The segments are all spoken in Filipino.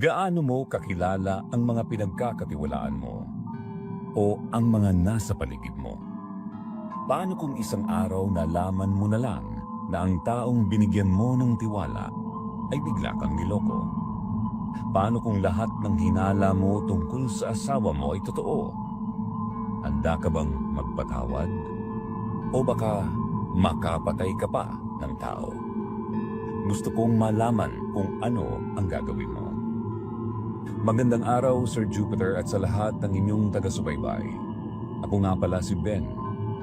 Gaano mo kakilala ang mga pinagkakatiwalaan mo o ang mga nasa paligid mo? Paano kung isang araw nalaman mo na lang na ang taong binigyan mo ng tiwala ay bigla kang niloko? Paano kung lahat ng hinala mo tungkol sa asawa mo ay totoo? Handa ka bang magpatawad? O baka makapatay ka pa ng tao? Gusto kong malaman kung ano ang gagawin mo. Magandang araw, Sir Jupiter, at sa lahat ng inyong taga-subaybay. Ako nga pala si Ben,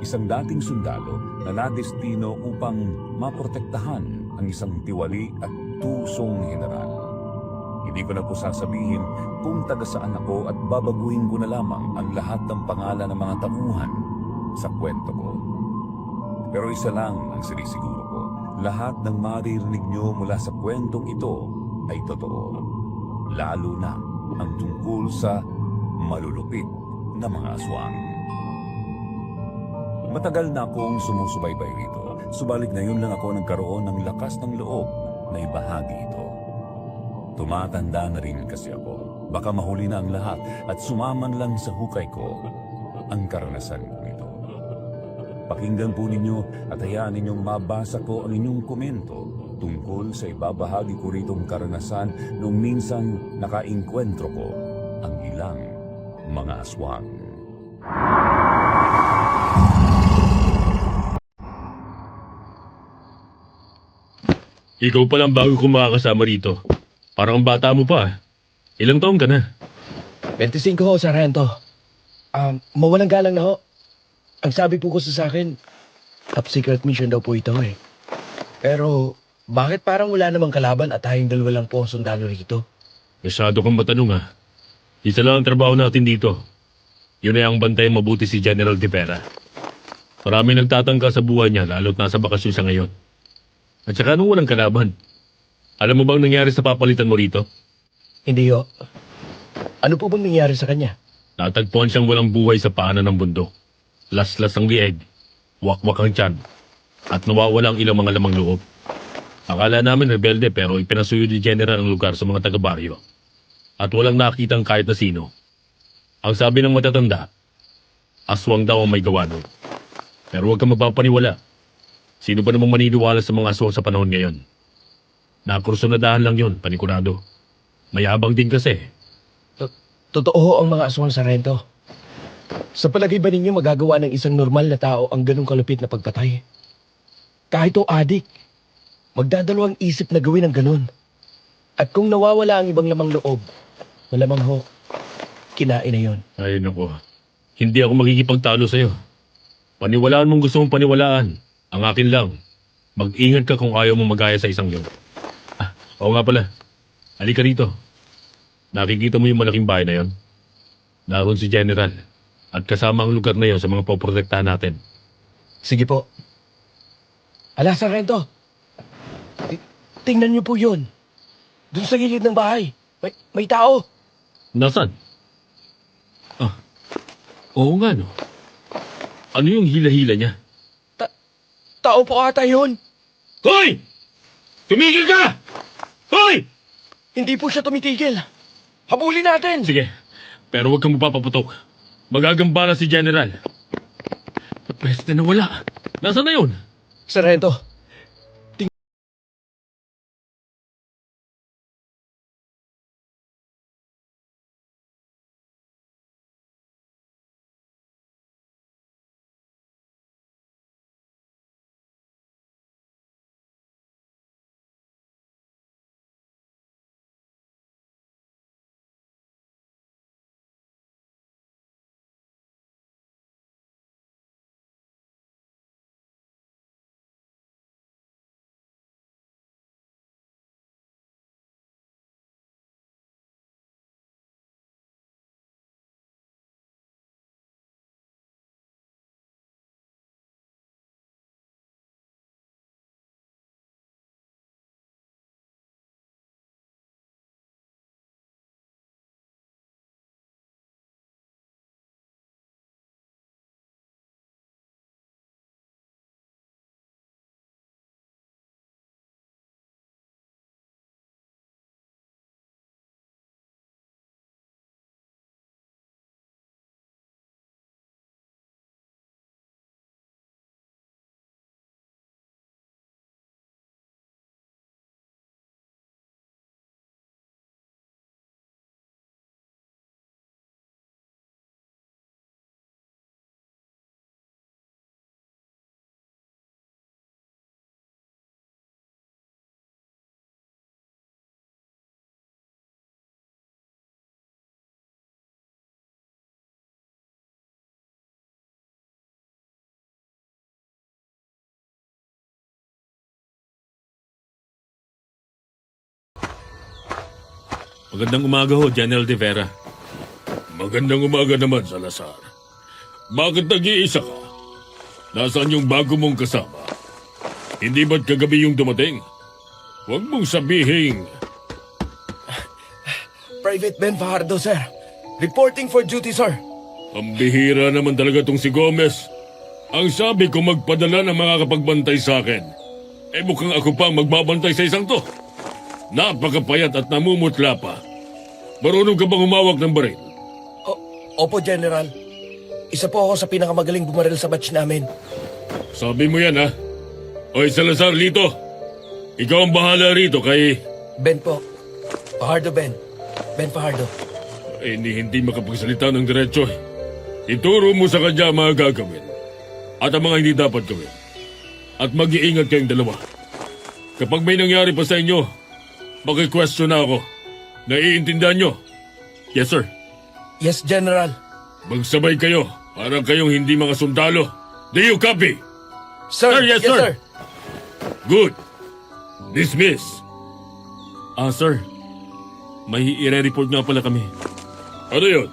isang dating sundalo na nadestino upang maprotektahan ang isang tiwali at tusong general. Hindi ko na po sasabihin kung taga saan ako at babaguhin ko na lamang ang lahat ng pangalan ng mga tauhan sa kwento ko. Pero isa lang ang sinisiguro ko, lahat ng maririnig nyo mula sa kwentong ito ay totoo. Lalo na ang tungkol sa malulupit na mga aswang. Matagal na akong sumusubaybay rito, subalit ngayon lang ako nagkaroon ng lakas ng loob na ibahagi ito. Tumatanda na rin kasi ako. Baka mahuli na ang lahat at sumaman lang sa hukay ko ang karanasan ko ito. Pakinggan po ninyo at hayaan ninyong mabasa ko ang inyong komento tungkol sa ibabahagi ko ritong karanasan nung minsan nakainkwentro ko ang ilang mga aswang. Ikaw pa lang bago ko makakasama rito. Parang ang bata mo pa. Ilang taon ka na? 25 ho, Sargento. Mawalang galang na ho. Ang sabi po ko sa akin, top secret mission daw po ito eh. Pero, bakit parang wala namang kalaban at tayong dalawa lang po ang sundalo rito? Masyado kang matanong ha. Isa lang ang trabaho natin dito. Yun ay ang bantayan mabuti si General De Vera. Marami nagtatangka sa buhay niya lalo't nasa bakasyon siya ngayon. At saka anong walang kalaban? Alam mo bang nangyari sa papalitan mo rito? Hindi ho. Ano po bang nangyari sa kanya? Natagpuan siyang walang buhay sa paanan ng bundok. Laslas ang lieg, wakwak ang tiyan, at nawawala ang ilang mga lamang loob. Akala namin rebelde pero ipinasuyo ni General ang lugar sa mga taga-baryo. At walang nakitang kahit na sino. Ang sabi ng matatanda, aswang daw ang may gawa nun. Pero huwag kang mapapaniwala. Sino ba namang maniniwala sa mga aswang sa panahon ngayon? Nakursunadahan lang yun, panigurado. Mayabang din kasi. Totoo ho ang mga aswang, Sargento. Sa palagay ba ninyo magagawa ng isang normal na tao ang ganong kalupit na pagpatay? Kahit o adik, magdadalawang isip na gawin ang ganon. At kung nawawala ang ibang lamang loob, malamang ho, kinain na yon. Ay nako, hindi ako makikipagtalo sa'yo. Paniwalaan mong gusto mong paniwalaan. Ang akin lang, mag-ingat ka kung ayaw mong magaya sa isang yun. Oo nga pala, halika rito. Nakikita mo yung malaking bahay na yon? Naroon si General. At kasama ang lugar na yon sa mga poprotektahan natin. Sige po. Ala, Sargento. Tingnan niyo po yun. Doon sa gilid ng bahay. May tao. Nasaan? Ah, oo nga no. Ano yung hila-hila niya? Tao po ata yun. Hoy! Tumigil ka! Hoy! Hindi po siya tumitigil. Habulin natin. Sige, pero huwag kang mapapaputok. Magagamba na si General. Pweste na wala. Nasaan na yun? Sargento, Magandang umaga ho, General De Vera. Magandang umaga naman, Salazar. Bakit nag-iisa ka? Nasaan yung bago mong kasama? Hindi ba't kagabi yung dumating? Huwag mong sabihin. Private Ben Fajardo, sir. Reporting for duty, sir. Ang bihira naman talaga tong si Gomez. Ang sabi ko magpadala ng mga kapagbantay sa akin. Eh mukhang ako pa ang magbabantay sa isang to. Napakapayat at namumutla pa. Marunong ka bang humawak ng baril? Opo, General. Isa po ako sa pinakamagaling bumaril sa batch namin. Sabi mo yan, ha? Oy, Salazar, Lito. Ikaw ang bahala rito kay... Ben po. Fajardo, Ben. Ben Fajardo. Eh, hindi makapagsalita ng diretso. Ituro mo sa kanya ang mga gagawin. At ang mga hindi dapat gawin. At mag-iingat kayong dalawa. Kapag may nangyari pa sa inyo, maki-question na ako. Naiintindihan nyo? Yes, sir. Yes, General. Magsabay kayo para kayong hindi mga sundalo. Do you copy? Sir, Yes, sir. Good. Dismiss. Sir. May i-report nga pala kami. Ano yun?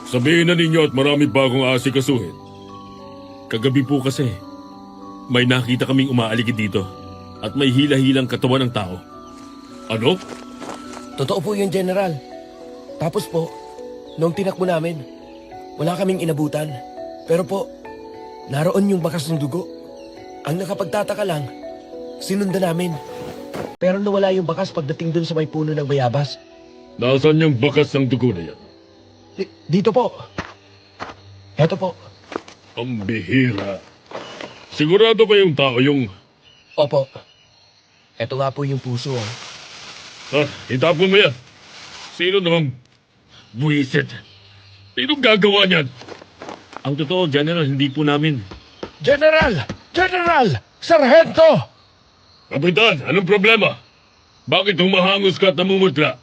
Sabihin na ninyo at marami pa akong aasikasuhin. Kagabi po kasi, may nakita kaming umaaligid dito at may hila-hilang katawan ng tao. Ano? Totoo po yun, General. Tapos po, noong tinakbo namin, wala kaming inabutan. Pero po, naroon yung bakas ng dugo. Ang nakapagtataka lang, sinundan namin. Pero nawala yung bakas pagdating dun sa may puno ng bayabas. Nasaan yung bakas ng dugo na yan? Dito po. Eto po. Ang bihira. Sigurado kayong tao yung... Opo. Eto nga po yung puso. Itapon mo yan. Sino namang... Buwisit. Sino gagawa niyan? Ang totoo, General, hindi po namin. General! General! Sargento! Kapitan, anong problema? Bakit humahangos ka at namumutla?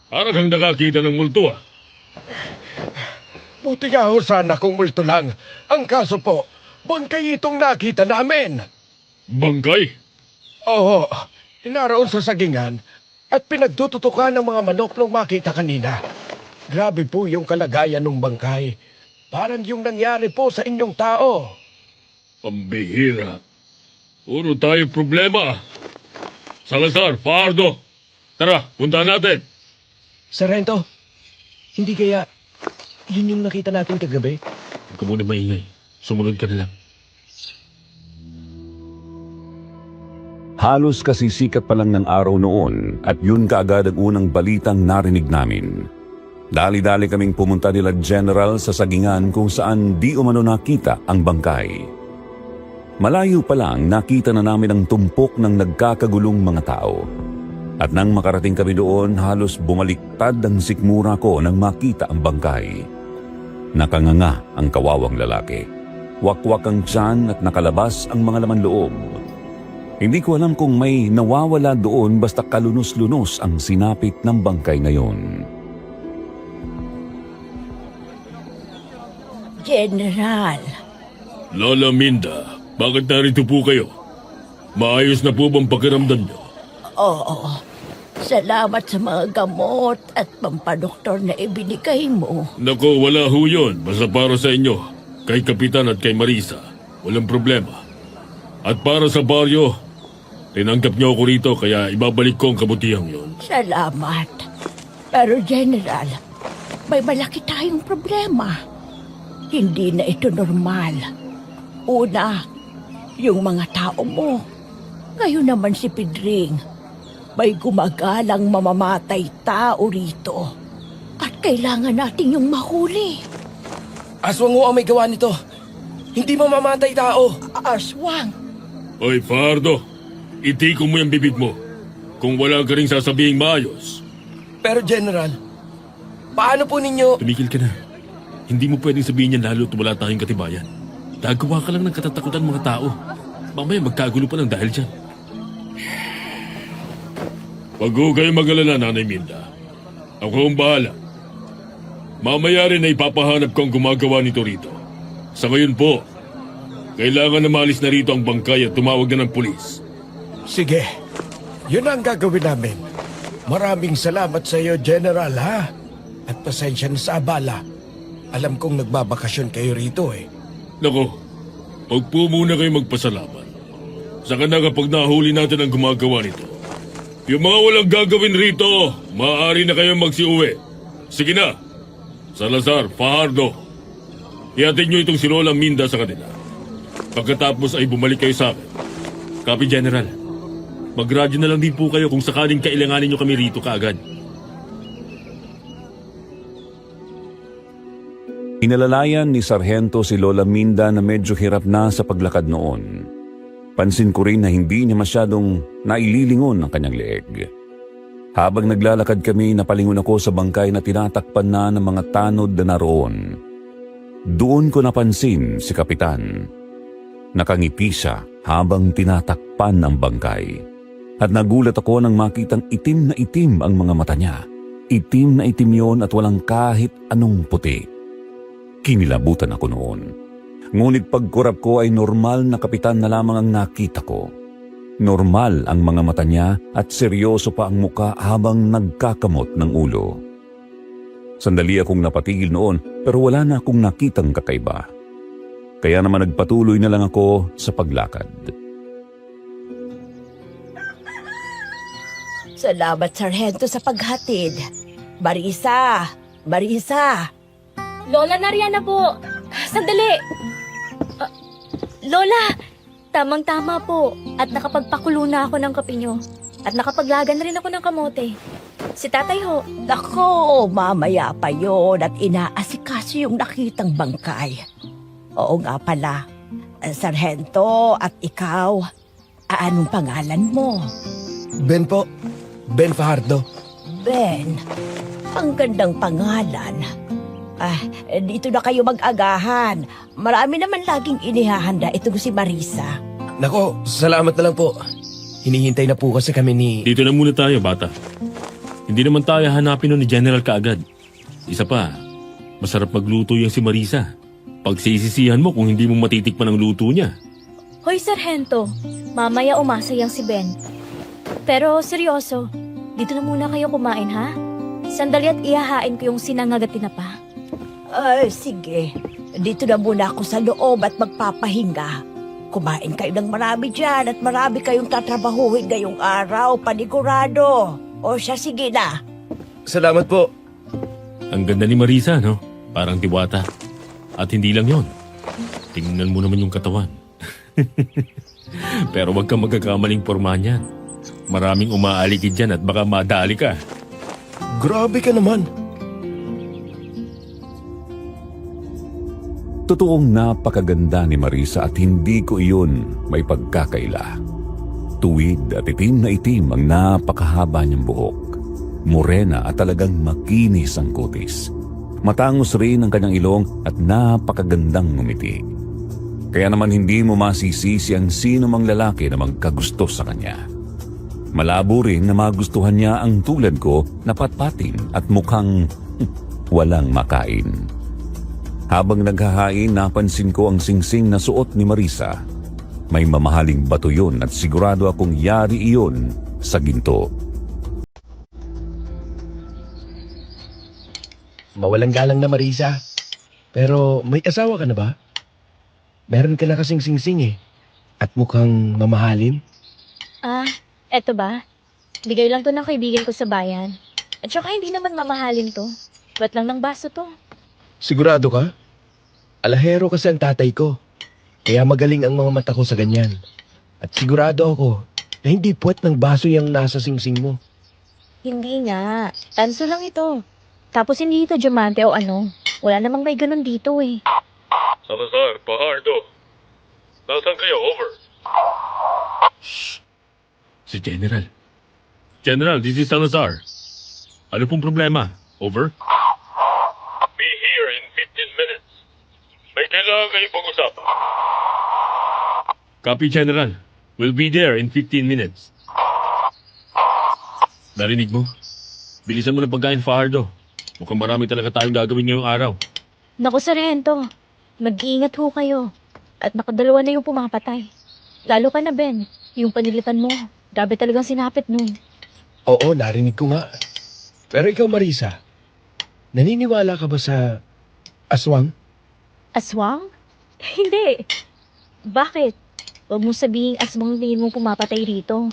Para kang nakakita ng multo, ah. Buti nga ho sana kung multo lang. Ang kaso po, bangkay itong nakita namin. Bangkay? Oo, naroon sa sagingan at pinagtututukan ng mga manok nung makita kanina. Grabe po yung kalagayan ng bangkay. Parang yung nangyari po sa inyong tao. Pambihira. Puro tayo problema, ah. Salazar, Fajardo. Tara, puntahan natin. Sargento, hindi kaya yun yung nakita natin kagabi? Huwag ka muna maingay. Sumunod ka na lang. Halos kasisikat pa lang ng araw noon at yun kaagad ang unang balitang narinig namin. Dali-dali kaming pumunta nila General sa sagingan kung saan di umano nakita ang bangkay. Malayo pa lang nakita na namin ang tumpok ng nagkakagulong mga tao. At nang makarating kami doon, halos bumaliktad ang sikmura ko nang makita ang bangkay. Nakanganga ang kawawang lalaki. Wakwak ang tiyan at nakalabas ang mga laman loob. Hindi ko alam kung may nawawala doon basta kalunos-lunos ang sinapit ng bangkay na yon. General, Lola Minda, bakit narito po kayo? Maayos na po bang pakiramdam niyo? oo. Salamat sa mga gamot at pampadoktor na ibinigay mo. Nako, wala ho yun. Basta para sa inyo, kay Kapitan at kay Marisa. Walang problema. At para sa baryo, tinanggap niyo ako rito kaya ibabalik ko ang kabutihang yon. Salamat. Pero General, may malaki tayong problema. Hindi na ito normal. Una, yung mga tao mo. Ngayon naman si Pedring. May gumagalang mamamatay tao rito. At kailangan natin yung mahuli. Aswang ho ang may gawa nito. Hindi mamamatay tao. Aswang. Oy, Fajardo, itikong mo yung bibig mo. Kung wala ka rin sasabihing maayos. Pero General, paano po ninyo... Tumigil ka na. Hindi mo pwedeng sabihin yan lalo at wala tayong katibayan. Gagawa ka lang ng katatakutan mga tao. Mamaya magkagulo pa ng dahil dyan. Wag ho kayo mag-alala, Nanay Minda. Ako ang bahala. Mamaya rin ay ipapahanap ko ang gumagawa nito rito. Sa ngayon po, kailangan na maalis na rito ang bangkay at tumawag na ng pulis. Sige, yun ang gagawin namin. Maraming salamat sa iyo, General, ha? At pasensya na sa abala. Alam kong nagbabakasyon kayo rito eh. Nako, huwag po muna kayo magpasalamat. Saka na kapag nahuli natin ang gumagawa nito. Yung mga walang gagawin rito, maaari na kayong magsiuwi. Sige na, Salazar, Fajardo. Ihatid nyo itong si Lola Minda sa kanila. Pagkatapos ay bumalik kayo sa akin. Copy, General. Mag-radyo na lang din po kayo kung sakaling kailanganin nyo kami rito kaagad. Inalalayan ni Sargento si Lola Minda na medyo hirap na sa paglakad noon. Pansin ko rin na hindi niya masyadong naililingon ang kanyang leeg. Habang naglalakad kami, napalingon ako sa bangkay na tinatakpan na ng mga tanod na naroon. Doon ko napansin si Kapitan. Nakangiti siya habang tinatakpan ang bangkay. At nagulat ako nang makitang itim na itim ang mga mata niya. Itim na itim yon at walang kahit anong puti. Kinilabutan ako noon. Ngunit pagkurap ko ay normal na kapitan na lamang ang nakita ko. Normal ang mga mata niya at seryoso pa ang muka habang nagkakamot ng ulo. Sandali akong napatigil noon pero wala na akong nakitang kakaiba. Kaya naman nagpatuloy na lang ako sa paglakad. Salamat, Sargento, sa paghatid. Marisa! Marisa! Lola, nariyan na po. Sandali. Lola, tamang-tama po. At nakapagpakulo na ako ng kape nyo. At nakapaglagan na rin ako ng kamote. Si tatay ho. Nako, mamaya pa yon at inaasikaso yung nakitang bangkay. Oo nga pala. Sargento at ikaw, anong pangalan mo? Ben po. Ben Fajardo. Ben, ang gandang pangalan. Dito na kayo mag-agahan. Marami naman laging inihahanda itong si Marisa. Nako, salamat na lang po. Hinihintay na po kasi kami ni... Dito na muna tayo, bata. Hindi naman tayo hanapin nun ni General kaagad. Isa pa, masarap magluto yung si Marisa. Pagsisisihan mo kung hindi mo matitikman ang luto niya. Hoy, Sargento. Mamaya umasayang si Ben. Pero seryoso, dito na muna kayo kumain, ha? Sandali at ihahain ko yung sinangag at tinapa. Ay, sige. Dito na muna ako sa loob at magpapahinga. Kumain kayo ng marami dyan at marami kayong tatrabahuhin ngayong araw, panigurado. O siya, sige na. Salamat po. Ang ganda ni Marisa, no? Parang diwata. At hindi lang yon. Tingnan mo naman yung katawan. Pero wag kang magkakamaling porma niyan. Maraming umaalikid dyan at baka madali ka. Grabe ka naman. Totoong napakaganda ni Marisa at hindi ko iyon may pagkakaila. Tuwid at itim na itim ang napakahaba niyang buhok. Morena at talagang makinis ang kutis. Matangos rin ang kanyang ilong at napakagandang ngumiti. Kaya naman hindi mo masisisi ang sino mang lalaki na magkagusto sa kanya. Malabo rin na magustuhan niya ang tulad ko na patpatin at mukhang walang makain. Habang naghahain, napansin ko ang singsing na suot ni Marisa. May mamahaling bato yun at sigurado akong yari iyon sa ginto. Mawalang galang na Marisa. Pero may asawa ka na ba? Meron ka na kasing singsing eh. At mukhang mamahalin. Eto ba? Bigay lang to ng kaibigan ko sa bayan. At saka hindi naman mamahalin to. Ba't lang ng baso to? Sigurado ka? Alahero kasi ang tatay ko. Kaya magaling ang mga mata ko sa ganyan. At sigurado ako na hindi puwet ng baso yung nasa singsing mo. Hindi nga. Tanso lang ito. Tapos hindi ito diamante o ano. Wala namang may ganun dito eh. Salazar, Fajardo. Nasaan kayo? Over. Si General. General, this is Salazar. Ano pong problema? Over? Be here in 15 minutes. May kailangan kayo pag-usapan. Copy, General. We'll be there in 15 minutes. Narinig mo? Bilisan mo ng pagkain, Fajardo. Mukhang marami talaga tayong gagawin ngayong araw. Naku, Sargento. Mag-iingat ho kayo. At nakadalawa na yung pumapatay. Lalo ka na, Ben. Yung panilitan mo. Grabe talagang sinapit nun. Oo, narinig ko nga. Pero ikaw, Marisa, naniniwala ka ba sa aswang? Aswang? Hindi. Bakit? Huwag mong sabihin aswang tingin mong pumapatay rito.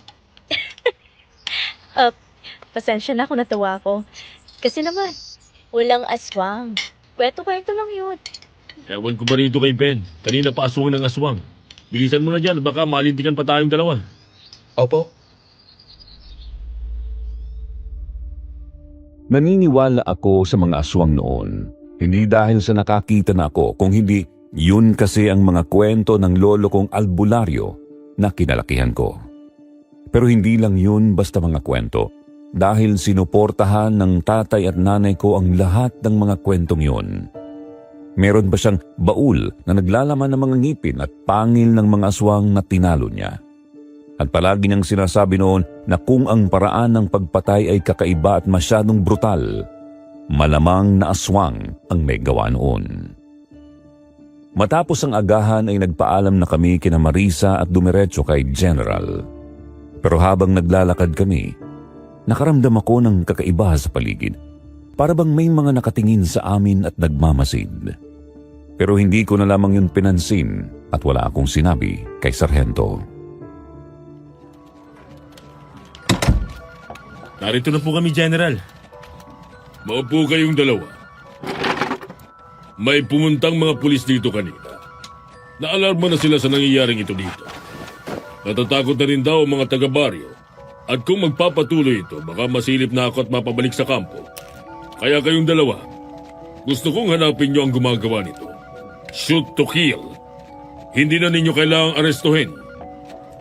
Pasensya na kung natawa ko. Kasi naman, walang aswang. Kwento-kwento lang yun. Ewan ko ba rito kay Ben? Kanina pa aswang ng aswang. Bilisan mo na dyan, baka malintikan pa tayong dalawa. Opo. Naniniwala ako sa mga aswang noon. Hindi dahil sa nakakita na ako, kung hindi, yun kasi ang mga kwento ng lolo kong albularyo na kinalakihan ko. Pero hindi lang yun basta mga kwento. Dahil sinuportahan ng tatay at nanay ko ang lahat ng mga kwentong yun. Meron ba siyang baul na naglalaman ng mga ngipin at pangil ng mga aswang na tinalo niya? At palagi niyang sinasabi noon na kung ang paraan ng pagpatay ay kakaiba at masyadong brutal, malamang na aswang ang may gawa noon. Matapos ang agahan ay nagpaalam na kami kina Marisa at dumiretso kay General. Pero habang naglalakad kami, nakaramdam ako ng kakaiba sa paligid. Para bang may mga nakatingin sa amin at nagmamasid. Pero hindi ko na lamang yun pinansin at wala akong sinabi kay Sargento. Narito na po kami, General. Maupo kayong dalawa. May pumuntang mga pulis dito kanina. Naalarma na sila sa nangyayaring ito dito. Natatakot na rin daw ang mga taga-baryo. At kung magpapatuloy ito, baka masilip na ako at mapabalik sa kampo. Kaya kayong dalawa, gusto kong hanapin niyo ang gumagawa nito. Shoot to kill. Hindi na ninyo kailangang arestuhin.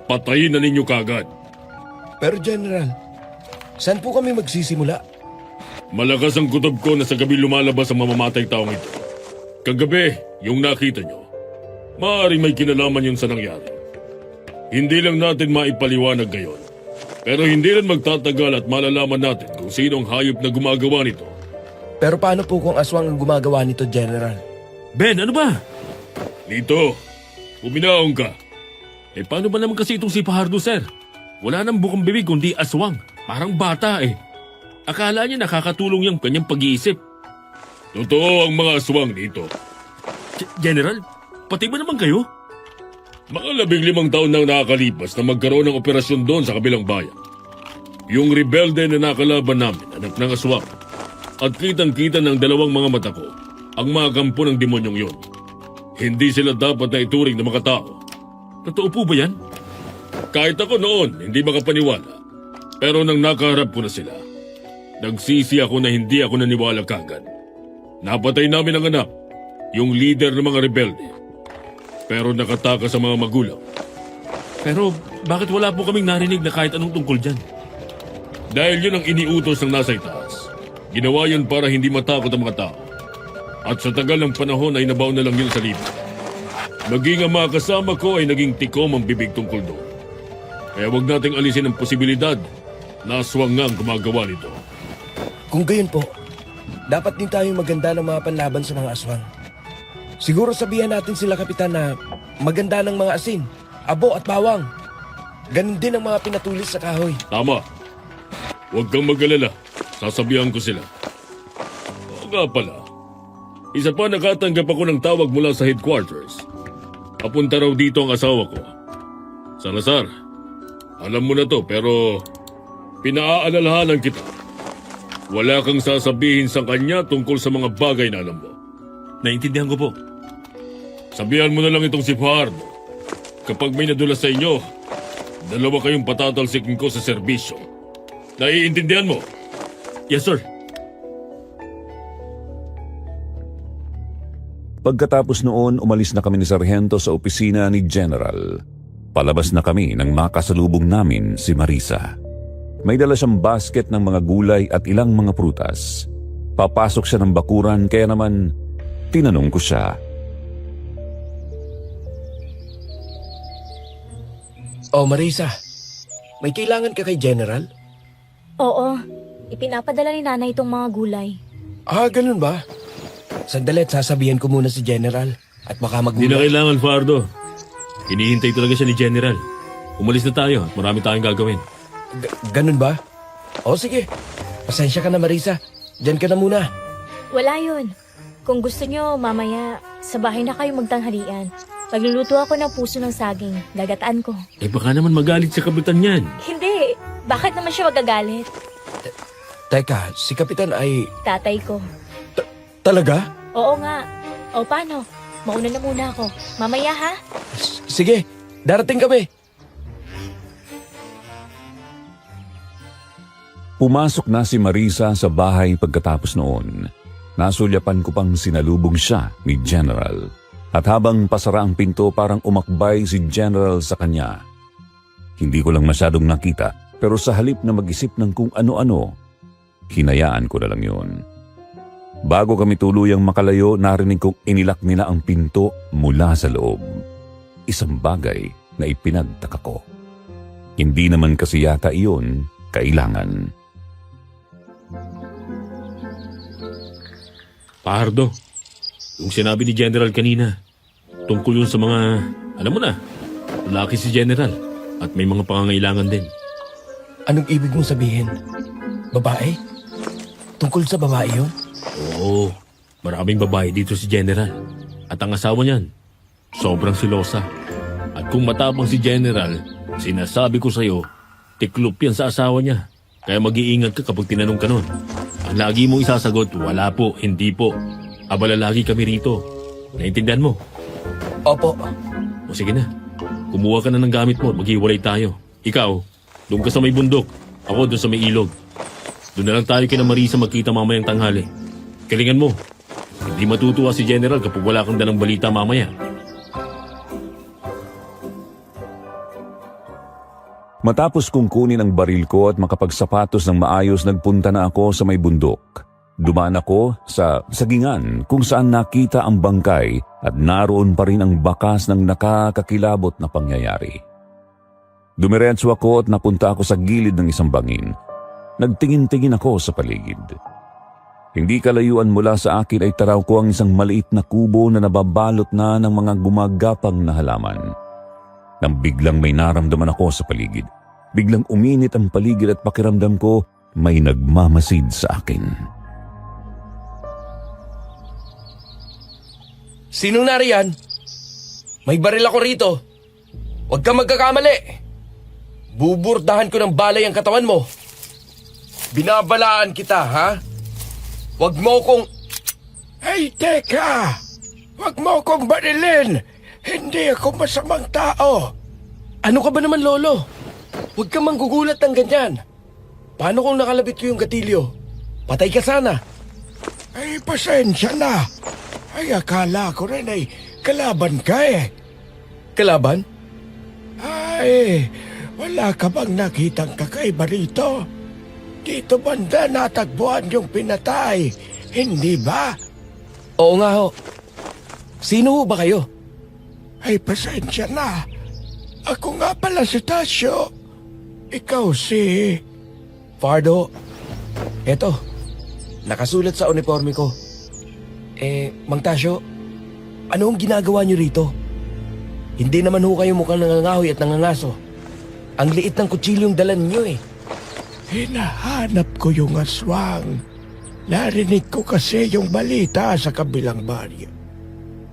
Patayin na ninyo kagad. Pero General, saan po kami magsisimula? Malakas ang kutob ko na sa gabi lumalabas ang mamamatay taong ito. Kagabi, yung nakita nyo, maaaring may kinalaman yun sa nangyari. Hindi lang natin maipaliwanag ngayon. Pero hindi rin magtatagal at malalaman natin kung sino ang hayop na gumagawa nito. Pero paano po kung aswang ang gumagawa nito, General? Ben, ano ba? Dito, uminaong ka. Eh, paano ba naman kasi itong si Fajardo, sir? Wala nang bukang bibig kundi aswang. Parang bata eh. Akala niya nakakatulong yung kanyang pag-iisip. Totoo ang mga aswang dito. General, pati ba naman kayo? Mga 15 taon nang nakakalipas na magkaroon ng operasyon doon sa kabilang bayan. Yung rebelde na nakalaban namin, anak ng aswang. At kitang-kita ng dalawang mga mata ko ang mga kampo ng demonyong yun. Hindi sila dapat na ituring na mga tao. Totoo po ba yan? Kahit ako noon, hindi makapaniwala. Pero nang nakaharap ko na sila, nagsisi ako na hindi ako naniwala kagad. Napatay namin ang anak, yung leader ng mga rebelde. Pero nakatakas sa mga magulang. Pero bakit wala po kaming narinig na kahit anong tungkol dyan? Dahil yun ang iniutos ng nasa itaas. Ginawa yun para hindi matakot ang mga tao. At sa tagal ng panahon ay nabaw na lang yun sa libo. Maging ang mga kasama ko ay naging tikom ang bibig tungkol doon. Kaya wag nating alisin ang posibilidad na aswang nga ang gumagawa nito. Kung gayon po, dapat din tayong maganda ng mga panlaban sa mga aswang. Siguro sabihan natin sila, Kapitan, na maganda ng mga asin, abo at bawang. Ganon din ang mga pinatulis sa kahoy. Tama. Huwag kang mag-alala. Sasabihan ko sila. Oo nga pala. Isa pa nakatanggap ako ng tawag mula sa headquarters. Papunta raw dito ang asawa ko. Salazar, alam mo na to pero pinaaalalahanan kita. Wala kang sasabihin sa kanya tungkol sa mga bagay na alam mo. Naintindihan ko po. Sabihan mo na lang itong si Fajardo. Kapag may nadulas sa inyo, dalawa kayong patatalsikin ko sa serbisyo. Naiintindihan mo? Yes, sir. Pagkatapos noon, umalis na kami ni Sargento sa opisina ni General. Palabas na kami nang makasalubong namin si Marisa. May dala siyang basket ng mga gulay at ilang mga prutas. Papasok siya ng bakuran kaya naman tinanong ko siya. Oh, Marisa, may kailangan ka kay General? Oo, ipinapadala ni nanay itong mga gulay. Ah, ganun ba? Sandali at sasabihan ko muna si General at baka Hindi na magulat. kailangan, Fardo. Hinihintay talaga siya ni General. Umalis na tayo at marami tayong gagawin. Ganun ba? O sige, pasensya ka na Marisa. Diyan ka na muna. Wala yun. Kung gusto nyo, mamaya, sa bahay na kayo magtanghalian. Pagluluto ako ng puso ng saging. Gagataan ko. Eh baka naman magalit sa kapitan yan. Hindi. Bakit naman siya magagalit? Teka, si Kapitan ay... Tatay ko. Talaga? Oo nga. O paano? Mauna na muna ako. Mamaya ha? Sige, darating kami. Pumasok na si Marisa sa bahay pagkatapos noon. Nasulyapan ko pang sinalubong siya ni General. At habang pasara ang pinto parang umakbay si General sa kanya. Hindi ko lang masyadong nakita pero sa halip na mag-isip ng kung ano-ano, hinayaan ko na lang yun. Bago kami tuluyang makalayo, narinig kong inilak nila ang pinto mula sa loob. Isang bagay na ipinagtaka ko. Hindi naman kasi yata iyon kailangan. Pardo, yung sinabi ni General kanina, tungkol yun sa mga, alam mo na, lalaki si General at may mga pangangailangan din. Anong ibig mong sabihin? Babae? Tungkol sa babae yun? Oo, maraming babae dito si General. At ang asawa niyan, sobrang silosa. At kung matapang si General, sinasabi ko sa'yo, tiklop yan sa asawa niya. Kaya mag-iingat ka kapag tinanong ka nun. Ang lagi mong isasagot, wala po, hindi po. Abala lagi kami rito. Naintindihan mo? Opo. O sige na, kumuha ka na ng gamit mo at maghiwalay tayo. Ikaw, doon ka sa may bundok. Ako doon sa may ilog. Doon na lang tayo kina Marisa magkita mamayang tanghali. Kalingan mo, hindi matutuwa si General kapag wala kang dalang balita mamaya. Matapos kong kunin ang baril ko at makapagsapatos ng maayos, nagpunta na ako sa may bundok. Dumaan ako sa sagingan kung saan nakita ang bangkay at naroon pa rin ang bakas ng nakakakilabot na pangyayari. Dumiretso ako at napunta ako sa gilid ng isang bangin. Nagtingin-tingin ako sa paligid. Hindi kalayuan mula sa akin ay taraw ko ang isang maliit na kubo na nababalot na ng mga gumagapang na halaman. Nang biglang may naramdaman ako sa paligid. Biglang uminit ang paligid at pakiramdam ko may nagmamasid sa akin. Sinong nariyan? May baril ako rito. Huwag kang magkakamali. Buburdahan ko ng balay ang katawan mo. Binabalaan kita, ha? Huwag mo kong... Ay, teka! Huwag mo kong barilin! Hindi ako masamang tao. Ano ka ba naman, Lolo? Huwag kang manggugulat ng ganyan. Paano kung nakalabit ko yung gatilyo? Patay ka sana. Ay, pasensya na. Ay, akala ko rin ay kalaban ka eh. Kalaban? Ay, wala ka bang nakitang kakaiba rito? Dito banda natagpuan yung pinatay, hindi ba? Oo nga ho. Sino ho ba kayo? Ay, pasensya na. Ako nga pala si Tasyo. Ikaw si... Fardo. Eto, nakasulat sa uniforme ko. Mang Tasyo, ano ang ginagawa niyo rito? Hindi naman ho kayo mukhang nangangahoy at nangangaso. Ang liit ng kutsilyong dalan niyo eh. Hinahanap ko yung aswang. Narinig ko kasi yung balita sa kabilang baryo.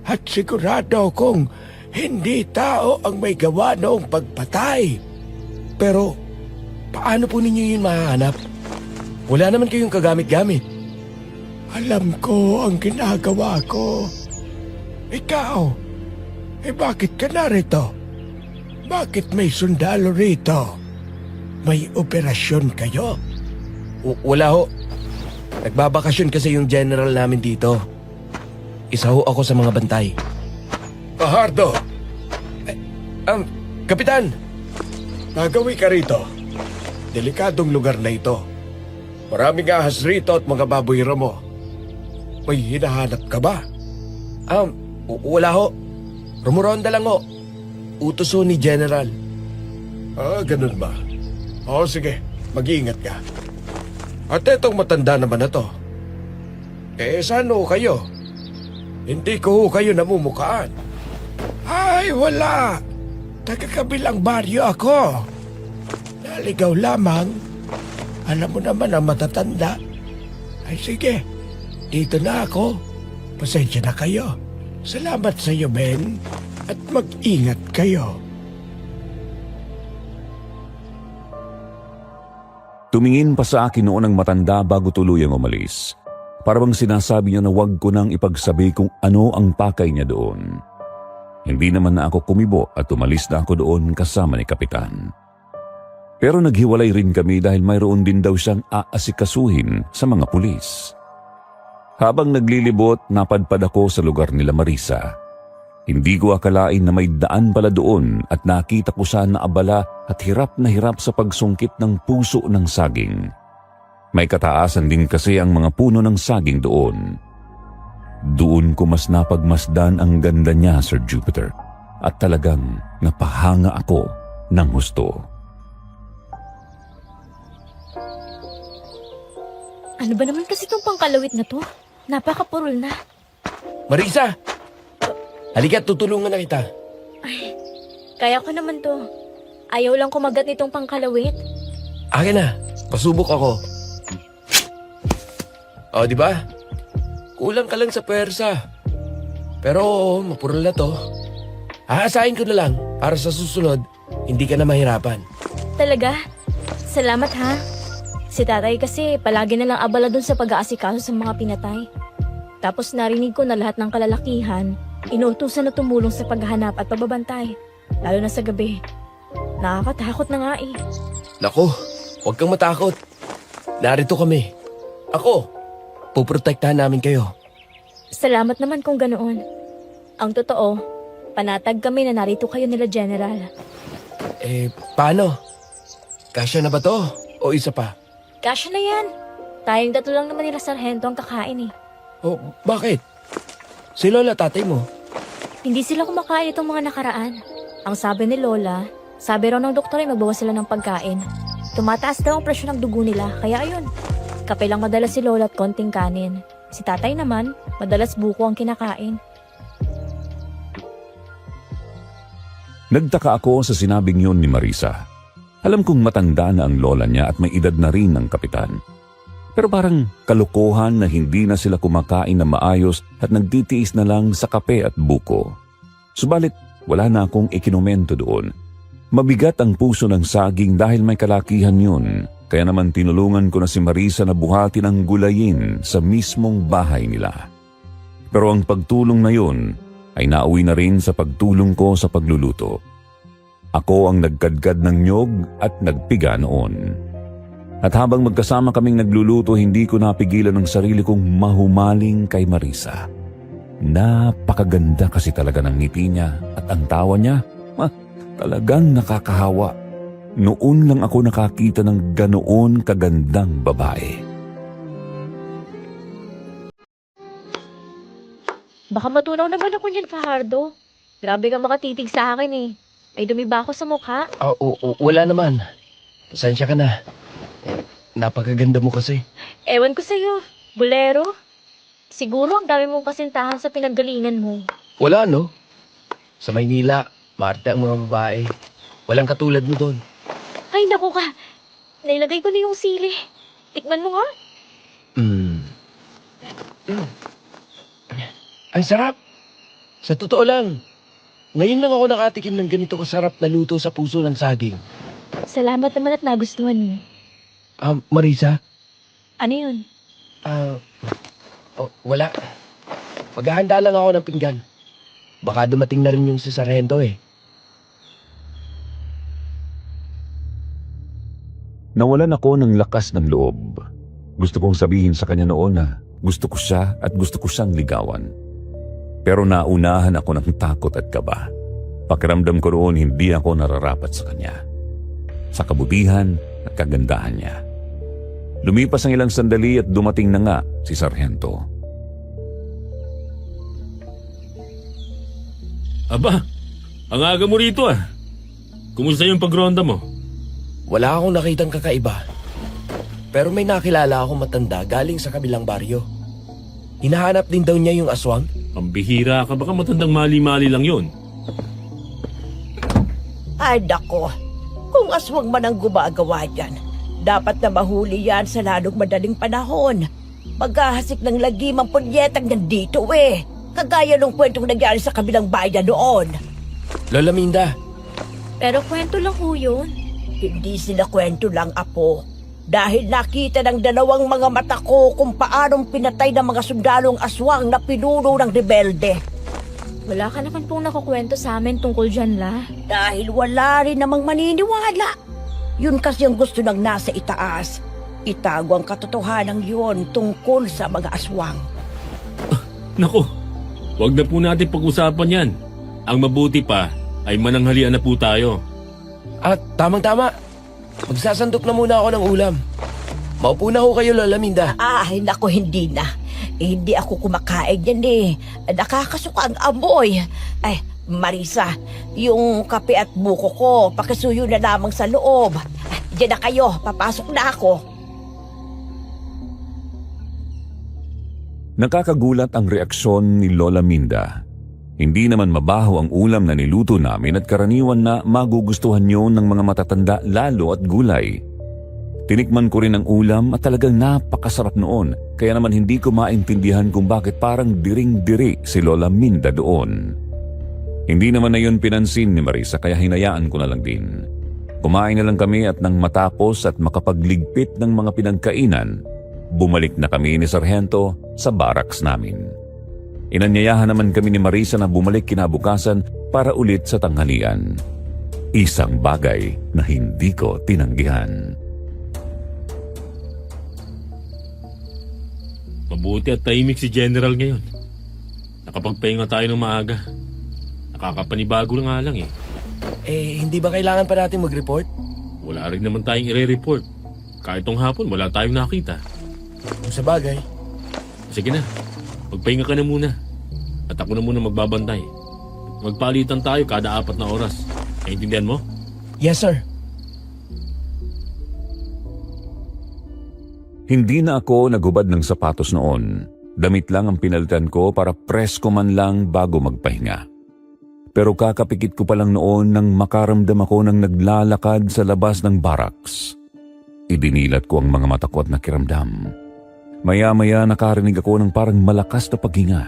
At sigurado kong hindi tao ang may gawa noong pagpatay. Pero, paano po ninyo yun mahahanap? Wala naman kayong kagamit-gamit. Alam ko ang ginagawa ko. Ikaw, bakit ka narito? Bakit may sundalo rito? May operasyon kayo? Wala ho. Nagbabakasyon kasi yung general namin dito. Isa ho ako sa mga bantay. Pahardo, Kapitan! nagawi ka rito. Delikadong lugar na ito. Maraming ahas rito at mga baboy mo. May hinahanap ka ba? Wala ho. Rumuronda lang ho. Utos ho ni General. Ah, ganun ba? Oo, sige. Mag-iingat ka. At etong matanda naman na to. Saan ho kayo? Hindi ko ho kayo namumukaan. Ay, wala. Taga-kabilang baryo ako. Naligaw lamang. Alam mo naman ang matatanda. Ay sige, dito na ako. Pasensya na kayo. Salamat sa iyo, Ben. At mag-ingat kayo. Tumingin pa sa akin noon ang matanda bago tuluyang umalis. Para bang sinasabi niya na huwag ko nang ipagsabi kung ano ang pakay niya doon. Hindi naman na ako kumibo at umalis na ako doon kasama ni Kapitan. Pero naghiwalay rin kami dahil mayroon din daw siyang aasikasuhin sa mga pulis. Habang naglilibot, napadpad ako sa lugar nila Marisa. Hindi ko akalain na may daan pala doon at nakita ko siya na abala at hirap na hirap sa pagsungkit ng puso ng saging. May kataasan din kasi ang mga puno ng saging doon. Doon ko mas napagmasdan ang ganda niya, Sir Jupiter, at talagang napahanga ako ng husto. Ano ba naman kasi itong pangkalawit na to? Napakapurol na. Marisa! Halika, tutulungan na kita. Kaya ko naman to. Ayaw lang kumagat nitong pangkalawit. Akin na, pasubok ako. O, di ba? Kulang ka lang sa pwersa. Pero mapurol na to. Aasahin ko na lang para sa susunod, hindi ka na mahirapan. Talaga? Salamat ha. Si tatay kasi palagi na lang abala dun sa pag-aasikaso sa mga pinatay. Tapos narinig ko na lahat ng kalalakihan, inuutusan na tumulong sa paghahanap at pagbabantay. Lalo na sa gabi. Nakakatakot na nga eh. Nako, huwag kang matakot. Narito kami. Ako, puprotektahan namin kayo. Salamat naman kung ganoon. Ang totoo, panatag kami na narito kayo nila General. Paano? Kasya na ba to? O isa pa? Kasya na yan. Tayong tatlo lang naman nila Sargento ang kakain eh. O, bakit? Si Lola tatay mo. Hindi sila kumakain itong mga nakaraan. Ang sabi ni Lola, sabi raw ng doktor ay magbawas sila ng pagkain. Tumataas daw ang presyon ng dugo nila, kaya ayun. Kape lang madalas si Lola at konting kanin. Si tatay naman, madalas buko ang kinakain. Nagtaka ako sa sinabing yun ni Marisa. Alam kong matanda na ang lola niya at may edad na rin ang kapitan. Pero parang kalokohan na hindi na sila kumakain na maayos at nagtitiis na lang sa kape at buko. Subalit, wala na akong ikinomento doon. Mabigat ang puso ng saging dahil may kalakihan yun. Kaya naman tinulungan ko na si Marisa na buhatin ang gulayin sa mismong bahay nila. Pero ang pagtulong na yun ay nauwi na rin sa pagtulong ko sa pagluluto. Ako ang nagkadkad ng nyog at nagpiga noon. At habang magkasama kaming nagluluto, hindi ko napigilan ang sarili kong mahumaling kay Marisa. Napakaganda kasi talaga ng ngiti niya at ang tawa niya, talagang nakakahawa. Noon lang ako nakakita ng ganoon kagandang babae. Baka matunaw naman ako niyan, Fajardo. Grabe ka makatitig sa akin eh. May dumi ba ako sa mukha? Wala naman. Pasensya ka na. Napakaganda mo kasi. Ewan ko sa'yo. Bolero? Siguro ang dami mong kasintahan sa pinanggalingan mo. Wala, no? Sa Maynila, Marta ang mga babae. Walang katulad mo doon. Ay, naku ka. Nailagay ko na yung sili. Tikman mo nga. Ang sarap! Sa totoo lang, ngayon lang ako nakatikim ng ganito kasarap na luto sa puso ng saging. Salamat naman at nagustuhan mo. Marisa? Ano yun? Wala. Maghahanda lang ako ng pinggan. Baka dumating na rin yung si Sargento eh. Nawalan ako ng lakas ng loob. Gusto kong sabihin sa kanya noon na gusto ko siya at gusto ko siyang ligawan. Pero naunahan ako ng takot at kaba. Pakiramdam ko roon hindi ako nararapat sa kanya. Sa kabutihan at kagandahan niya. Lumipas ang ilang sandali at dumating na nga si Sargento. Aba, ang aga mo rito ah. Kumusta yung pagronda mo? Wala akong nakitang kakaiba. Pero may nakilala akong matanda galing sa kabilang baryo. Hinahanap din daw niya yung aswang. Ang bihira ka, baka matandang mali-mali lang yun. Ay, dako. Kung aswang man ang gumagawa dyan, Dapat na mahuli yan sa lalong madaling panahon. Maghahasik ng lagim ang punyetang nandito eh. Kagaya nung kwentong nangyari sa kabilang bayan noon. Lola Minda, Pero kwento lang ho yun. Hindi sila kwento lang, Apo. Dahil nakita ng dalawang mga mata ko kung paanong pinatay ng mga sundalong aswang na pinuno ng rebelde. Wala ka naman pong nakukwento sa amin tungkol dyan, La. Dahil wala rin namang maniniwala. Yun kasi ang gusto ng nasa itaas. Itago ang katotohanan yun tungkol sa mga aswang. Nako, wag na po natin pag-usapan yan. Ang mabuti pa ay mananghalian na po tayo. at tamang-tama. Magsasandok na muna ako ng ulam. Maupo na ho kayo, Lola Minda. Ay, naku, hindi na. Hindi ako kumakain yan eh. Nakakasuka ang amoy. Ay, Marisa, yung kape at buko ko, pakisuyo na lamang sa loob. Diyan na kayo, papasok na ako. Nakakagulat ang reaksyon ni Lola Minda. Hindi naman mabaho ang ulam na niluto namin at karaniwan na magugustuhan yun ng mga matatanda lalo at gulay. Tinikman ko rin ang ulam at talagang napakasarap noon, kaya naman hindi ko maintindihan kung bakit parang diring-diri si Lola Minda doon. Hindi naman na yun pinansin ni Marisa kaya hinayaan ko na lang din. Kumain na lang kami at nang matapos at makapagligpit ng mga pinagkainan, bumalik na kami ni Sargento sa barracks namin. Inanyayahan naman kami ni Marisa na bumalik kinabukasan para ulit sa tanghalian. Isang bagay na hindi ko tinanggihan. Mabuti at tahimik si General ngayon. Nakapagpahinga tayo ng maaga. Nakakapanibago nga lang eh. Hindi ba kailangan pa natin mag-report? Wala rin naman tayong ire-report. Kahit tong hapon, wala tayong nakita. Kung sa bagay. Sige na, magpahinga ka na muna. At ako na muna magbabantay. Magpalitan tayo kada 4 na oras. Naintindihan mo? Yes, sir. Hindi na ako nagubad ng sapatos noon. Damit lang ang pinalitan ko para presko man lang bago magpahinga. Pero kakapikit ko pa lang noon nang makaramdam ako ng naglalakad sa labas ng barracks. Idinilat ko ang mga mata ko at nakiramdam. Maya-maya nakarinig ako ng parang malakas na paghinga.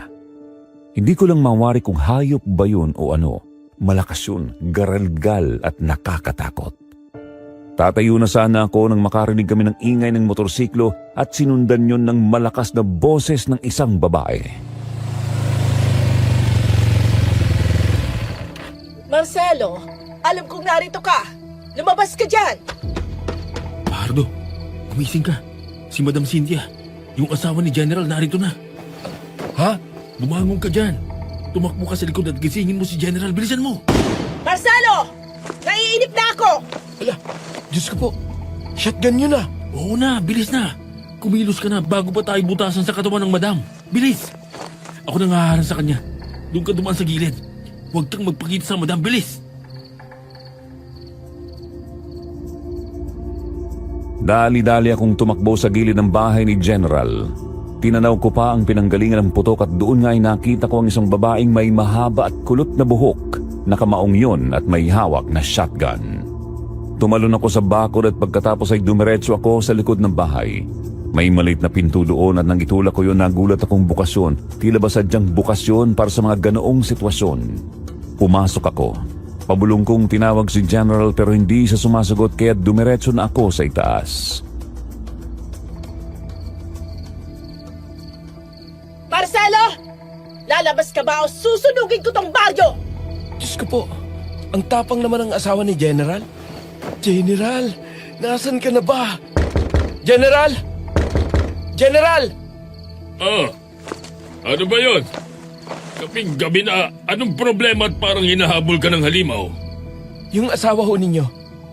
Hindi ko lang mawari kung hayop ba yun o ano. Malakas yun, garalgal at nakakatakot. Tatayo na sana ako nang makarinig kami ng ingay ng motorsiklo at sinundan yun ng malakas na boses ng isang babae. Marcelo, alam kong narito ka. Lumabas ka dyan. Pardo, gumising ka. Si Madam Cynthia, yung asawa ni General, narito na. Ha? Bumangon ka dyan. Tumakbo ka sa likod at gisingin mo si General. Bilisan mo! Marcelo! Naiinip na ako! Ala, Diyos ko po. Shotgun yun ah. Oo na, bilis na. Kumilos ka na bago pa tayo butasan sa katawan ng Madam. Bilis! Ako nang haharang sa kanya. Doon ka dumaan sa gilid. Huwag kang magpakita sa Madam. Bilis! Dali-dali akong tumakbo sa gilid ng bahay ni General. Tinanaw ko pa ang pinanggalingan ng putok at doon nga ay nakita ko ang isang babaeng may mahaba at kulot na buhok, nakamaong yun at may hawak na shotgun. Tumalon ako sa bakod at pagkatapos ay dumiretso ako sa likod ng bahay. May maliit na pinto doon at nang itulak ko yun nagulat akong bukasyon. Tila ba sadyang bukasyon para sa mga ganoong sitwasyon. Pumasok ako. Pabulong kong tinawag si General pero hindi siya sumasagot kaya dumiretso na ako sa itaas. Marcelo! Lalabas ka ba o susunugin ko tong baryo? Diyos ko po. Ang tapang naman ng asawa ni General. General, nasan ka na ba? General! General! Ano ba yun? Kaping gabi na, anong problema at parang hinahabol ka ng halimaw? Yung asawa ho ninyo,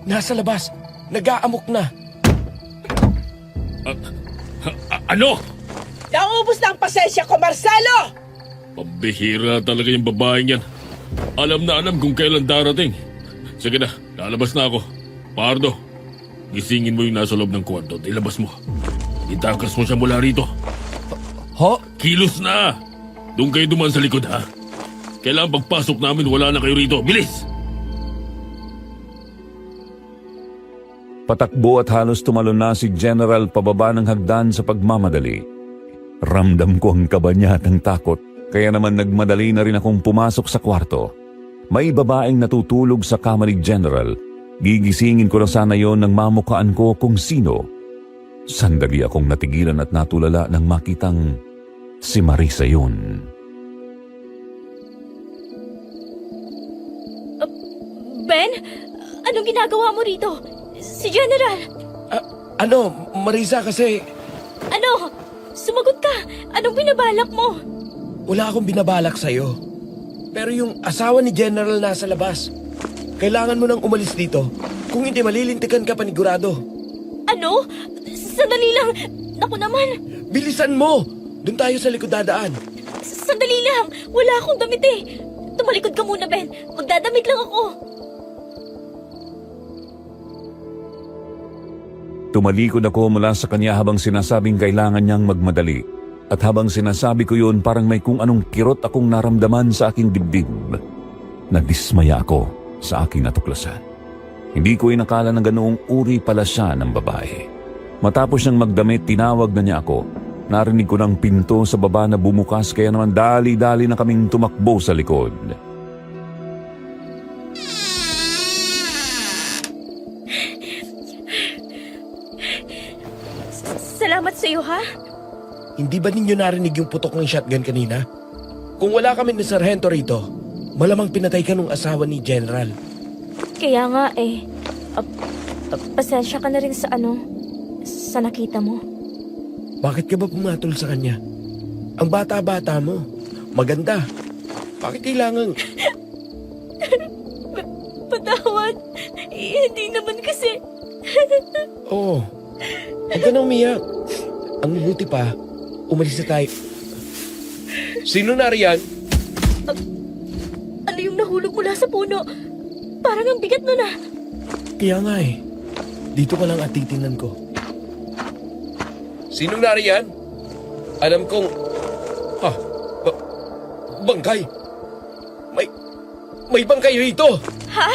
nasa labas. Nag-aamok na. Ano? Naubos na ang pasensya ko, Marcelo! Pambihira talaga yung babaeng yan. Alam na alam kung kailan darating. Sige na, lalabas na ako. Pardo, gisingin mo yung nasa loob ng kwarto at ilabas mo. Itakas mo siya mula rito. Ho? Kilos na! Doon kayo duman sa likod, ha? Kailangan pagpasok namin wala na kayo rito. Bilis! Patakbo at halos tumalon na si General pababa ng hagdan sa pagmamadali. Ramdam ko ang kaba niya at ang takot, kaya naman nagmadali na rin akong pumasok sa kwarto. May babaeng natutulog sa kama ni General. Gigisingin ko na sana yon nang mamukaan ko kung sino. Sandali akong natigilan at natulala nang makitang si Marisa yun. Ben, anong ginagawa mo rito? Si General! Marisa kasi Ano? Sumagot ka! Anong binabalak mo? wala akong binabalak sa'yo. Pero yung asawa ni General nasa labas. Kailangan mo nang umalis dito. Kung hindi, malilintikan ka panigurado. Ano? Sandali lang! Naku naman! Bilisan mo! Doon tayo sa likod dadaan. Sandali lang! Wala akong damit eh! Tumalikod ka muna, Ben. Magdadamit lang ako. Tumalikod ako mula sa kanya habang sinasabing kailangan niyang magmadali. At habang sinasabi ko yun, parang may kung anong kirot akong naramdaman sa aking dibdib. Nadismaya ako sa aking natuklasan. Hindi ko inakala na ganoong uri pala siya ng babae. Matapos niyang magdamit, tinawag na niya ako. Narinig ko ng pinto sa baba na bumukas, kaya naman dali-dali na kaming tumakbo sa likod. Salamat sa iyo, ha? Hindi ba ninyo narinig yung putok ng shotgun kanina? Kung wala kami ni Sargento rito, malamang pinatay ka nung asawa ni General. Kaya nga eh. Pasensya ka na rin sa sa nakita mo. Bakit ka ba pumatol sa kanya? Ang bata-bata mo. Maganda. Bakit kailangan... Patawad. Hindi naman kasi. Oo. Huwag ka nang umiyak. Ang mabuti pa, umalis na tayo. Sino na riyan? Ano yung nahulog mula sa puno? Parang ang bigat nun ah. Kaya nga eh. Dito ka lang at titingnan ko. Sinong nariyan? Alam kong... bangkay! May bangkay rito! Ha?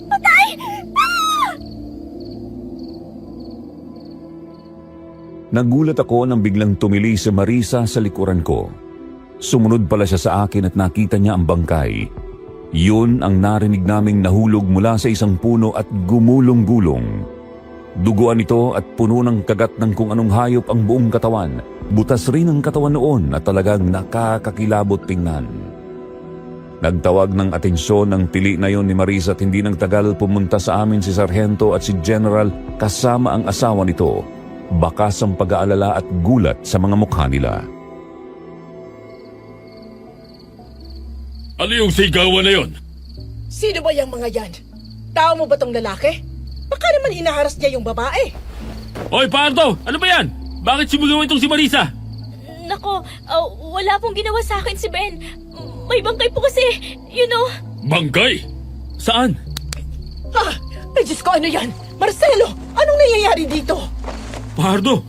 Patay! Ah! Nagulat ako nang biglang tumili si Marisa sa likuran ko. Sumunod pala siya sa akin at nakita niya ang bangkay. Yun ang narinig naming nahulog mula sa isang puno at gumulong-gulong. Duguan ito at puno ng kagat ng kung anong hayop ang buong katawan. Butas rin ang katawan noon at talagang nakakakilabot tingnan. Nagtawag ng atensyon ng tili na yon ni Marisa at hindi nang tagal pumunta sa amin si Sargento at si General kasama ang asawa nito. Bakas ang pag-aalala at gulat sa mga mukha nila. Ano yung sigawan na yon? Sino ba yung mga yan? Tao mo ba tong lalaki? Baka naman hinaharas niya yung babae. Hoy, Pardo! Ano ba yan? Bakit sumugawan itong si Marisa? Nako, wala pong ginawa sa akin si Ben. May bangkay po kasi, you know. Bangkay? Saan? Ha? Ay, Diyos ko, ano yan? Marcelo, anong nangyayari dito? Pardo!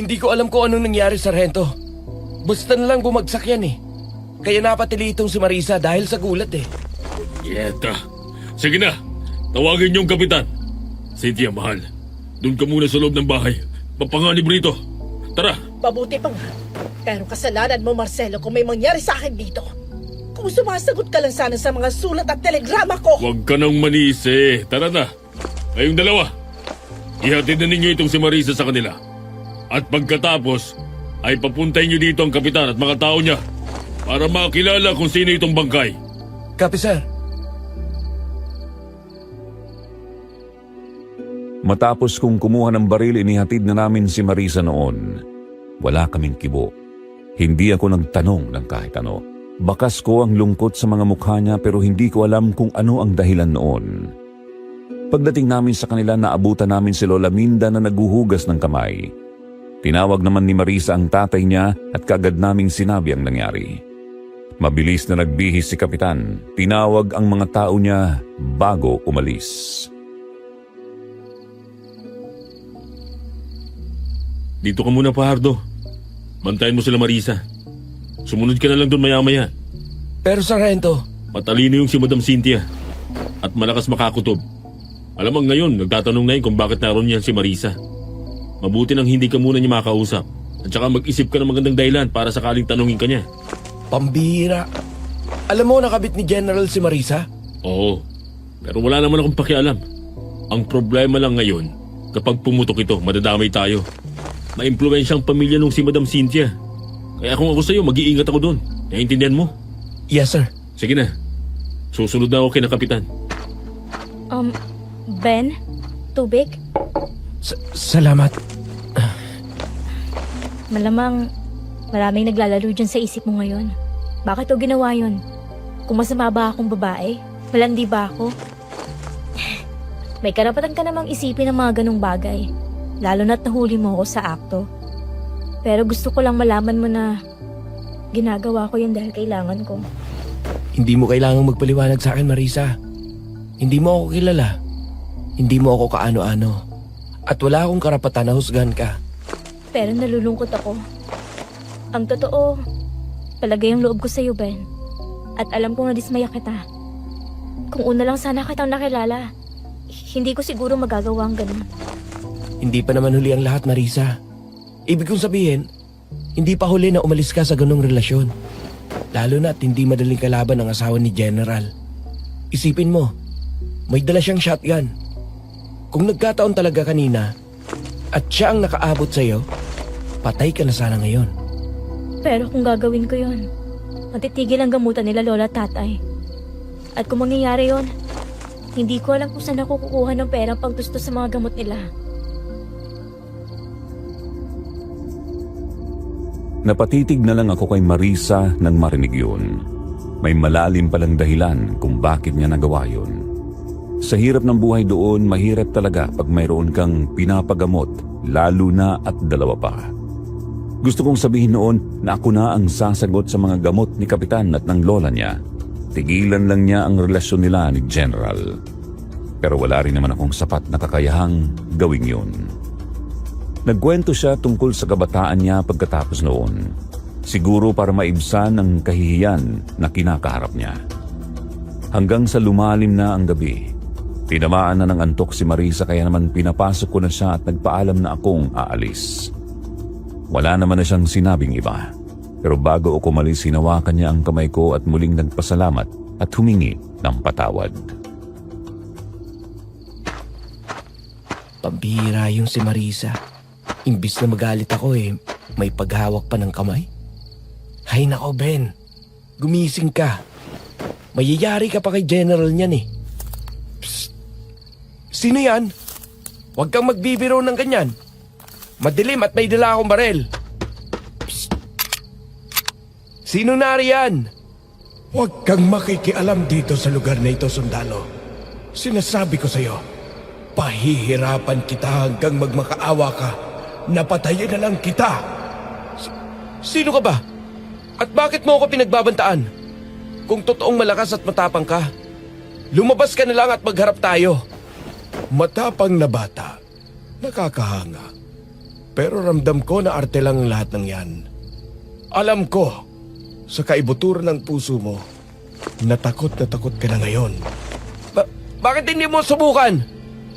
Hindi ko alam kung anong nangyari, Sargento. Basta na lang bumagsak yan eh. Kaya napatili itong si Marisa dahil sa gulat eh. Yeta. Sige na. Tawagin niyong kapitan. Cynthia, mahal. Doon ka muna sa loob ng bahay. Papanganib rito. Tara. Mabuti pa nga. Pero kasalanan mo, Marcelo, kung may mangyari sa akin dito. Kung sumasagot ka lang sana sa mga sulat at telegrama ko. Huwag ka nang manisi. Tara na. Kayong dalawa. Ihatid na ninyo itong si Marisa sa kanila. At pagkatapos, ay papuntay niyo dito ang kapitan at mga tao niya para makilala kung sino itong bangkay. Copy, sir. Matapos kong kumuha ng baril, inihatid na namin si Marisa noon. Wala kaming kibo. Hindi ako nagtanong ng kahit ano. Bakas ko ang lungkot sa mga mukha niya pero hindi ko alam kung ano ang dahilan noon. Pagdating namin sa kanila, naabutan namin si Lola Minda na naguhugas ng kamay. Tinawag naman ni Marisa ang tatay niya at kaagad naming sinabi ang nangyari. Mabilis na nagbihis si Kapitan. Tinawag ang mga tao niya bago umalis. Dito ka muna, Pardo. Bantayan mo sila, Marisa. Sumunod ka na lang doon maya-maya. Pero Sargento, Matalino yung si Madam Cynthia. at malakas makakutob. Alam mo ngayon, nagtatanong na yun kung bakit naroon yan si Marisa. Mabuti nang hindi ka muna niya makausap. At saka mag-isip ka ng magandang dahilan para sakaling tanungin ka niya. Pambihira. Alam mo nakabit ni General si Marisa? Oo, pero wala naman akong pakialam. Ang problema lang ngayon, kapag pumutok ito, madadamay tayo. Maimpluwensyang pamilya nung si Madam Cynthia. Kaya kung ako sa'yo, mag-iingat ako doon. Naiintindihan mo? Yes, sir. Sige na. Susunod na ako kay na Kapitan. Ben? Tubig? Salamat. Malamang maraming naglalaro dyan sa isip mo ngayon. Bakit o ginawa yun? Kung masama ba akong babae? Malandi ba ako? May karapatan ka namang isipin ang mga ganong bagay. Lalo na't nahuli mo ako sa akto. Pero gusto ko lang malaman mo na ginagawa ko yun dahil kailangan ko. Hindi mo kailangang magpaliwanag sa akin, Marisa. Hindi mo ako kilala. Hindi mo ako kaano-ano. At wala akong karapatan na husgahan ka. Pero nalulungkot ako. Ang totoo, palagay ang loob ko sa'yo, Ben. At alam kong nadismaya kita. Kung una lang sana kitang nakilala, hindi ko siguro magagawa ang ganun. Hindi pa naman huli ang lahat, Marisa. Ibig kong sabihin, hindi pa huli na umalis ka sa ganong relasyon. Lalo na at hindi madaling kalaban ang asawa ni General. Isipin mo, may dala siyang shotgun. Kung nagkataon talaga kanina, at siya ang nakaabot sa'yo, patay ka na sana ngayon. Pero kung gagawin ko yon, matitigil ang gamutan nila lola at tatay. At kung mangyayari yon, hindi ko alam kung saan ako kukuha ng pera pagtusto sa mga gamot nila. Napatitig na lang ako kay Marisa nang marinig yun. May malalim palang dahilan kung bakit niya nagawa yun. Sa hirap ng buhay doon, mahirap talaga pag mayroon kang pinapagamot, lalo na at dalawa pa. Gusto kong sabihin noon na ako na ang sasagot sa mga gamot ni Kapitan at ng lola niya. Tigilan lang niya ang relasyon nila ni General. Pero wala rin naman akong sapat na kakayahang gawin yun. Nagkwento siya tungkol sa kabataan niya pagkatapos noon. Siguro para maibsan ang kahihiyan na kinakaharap niya. Hanggang sa lumalim na ang gabi, tinamaan na ng antok si Marisa kaya naman pinapasok ko na siya at nagpaalam na akong aalis. Wala naman na siyang sinabing iba. Pero bago ako umalis, hinawakan niya ang kamay ko at muling nagpasalamat at humingi ng patawad. Pambihira yung si Marisa. Imbis na magalit ako may paghawak pa ng kamay. Hay nako, Ben. Gumising ka. Mayayari ka pa kay General niyan eh. Psst. Sino yan? Huwag kang magbibiro ng ganyan. Madilim at may dala akong barel. Psst. Sino nariyan? Huwag kang makikialam dito sa lugar na ito, sundalo. Sinasabi ko sa'yo, pahihirapan kita hanggang magmakaawa ka. Napatayin na lang kita. Sino ka ba? At bakit mo ako pinagbabantaan? Kung totoong malakas at matapang ka, lumabas ka na lang at magharap tayo. Matapang na bata, nakakahanga. Pero ramdam ko na arte lang ang lahat ng yan. Alam ko, sa kaibuturan ng puso mo, na takot ka na ngayon. Bakit hindi mo subukan?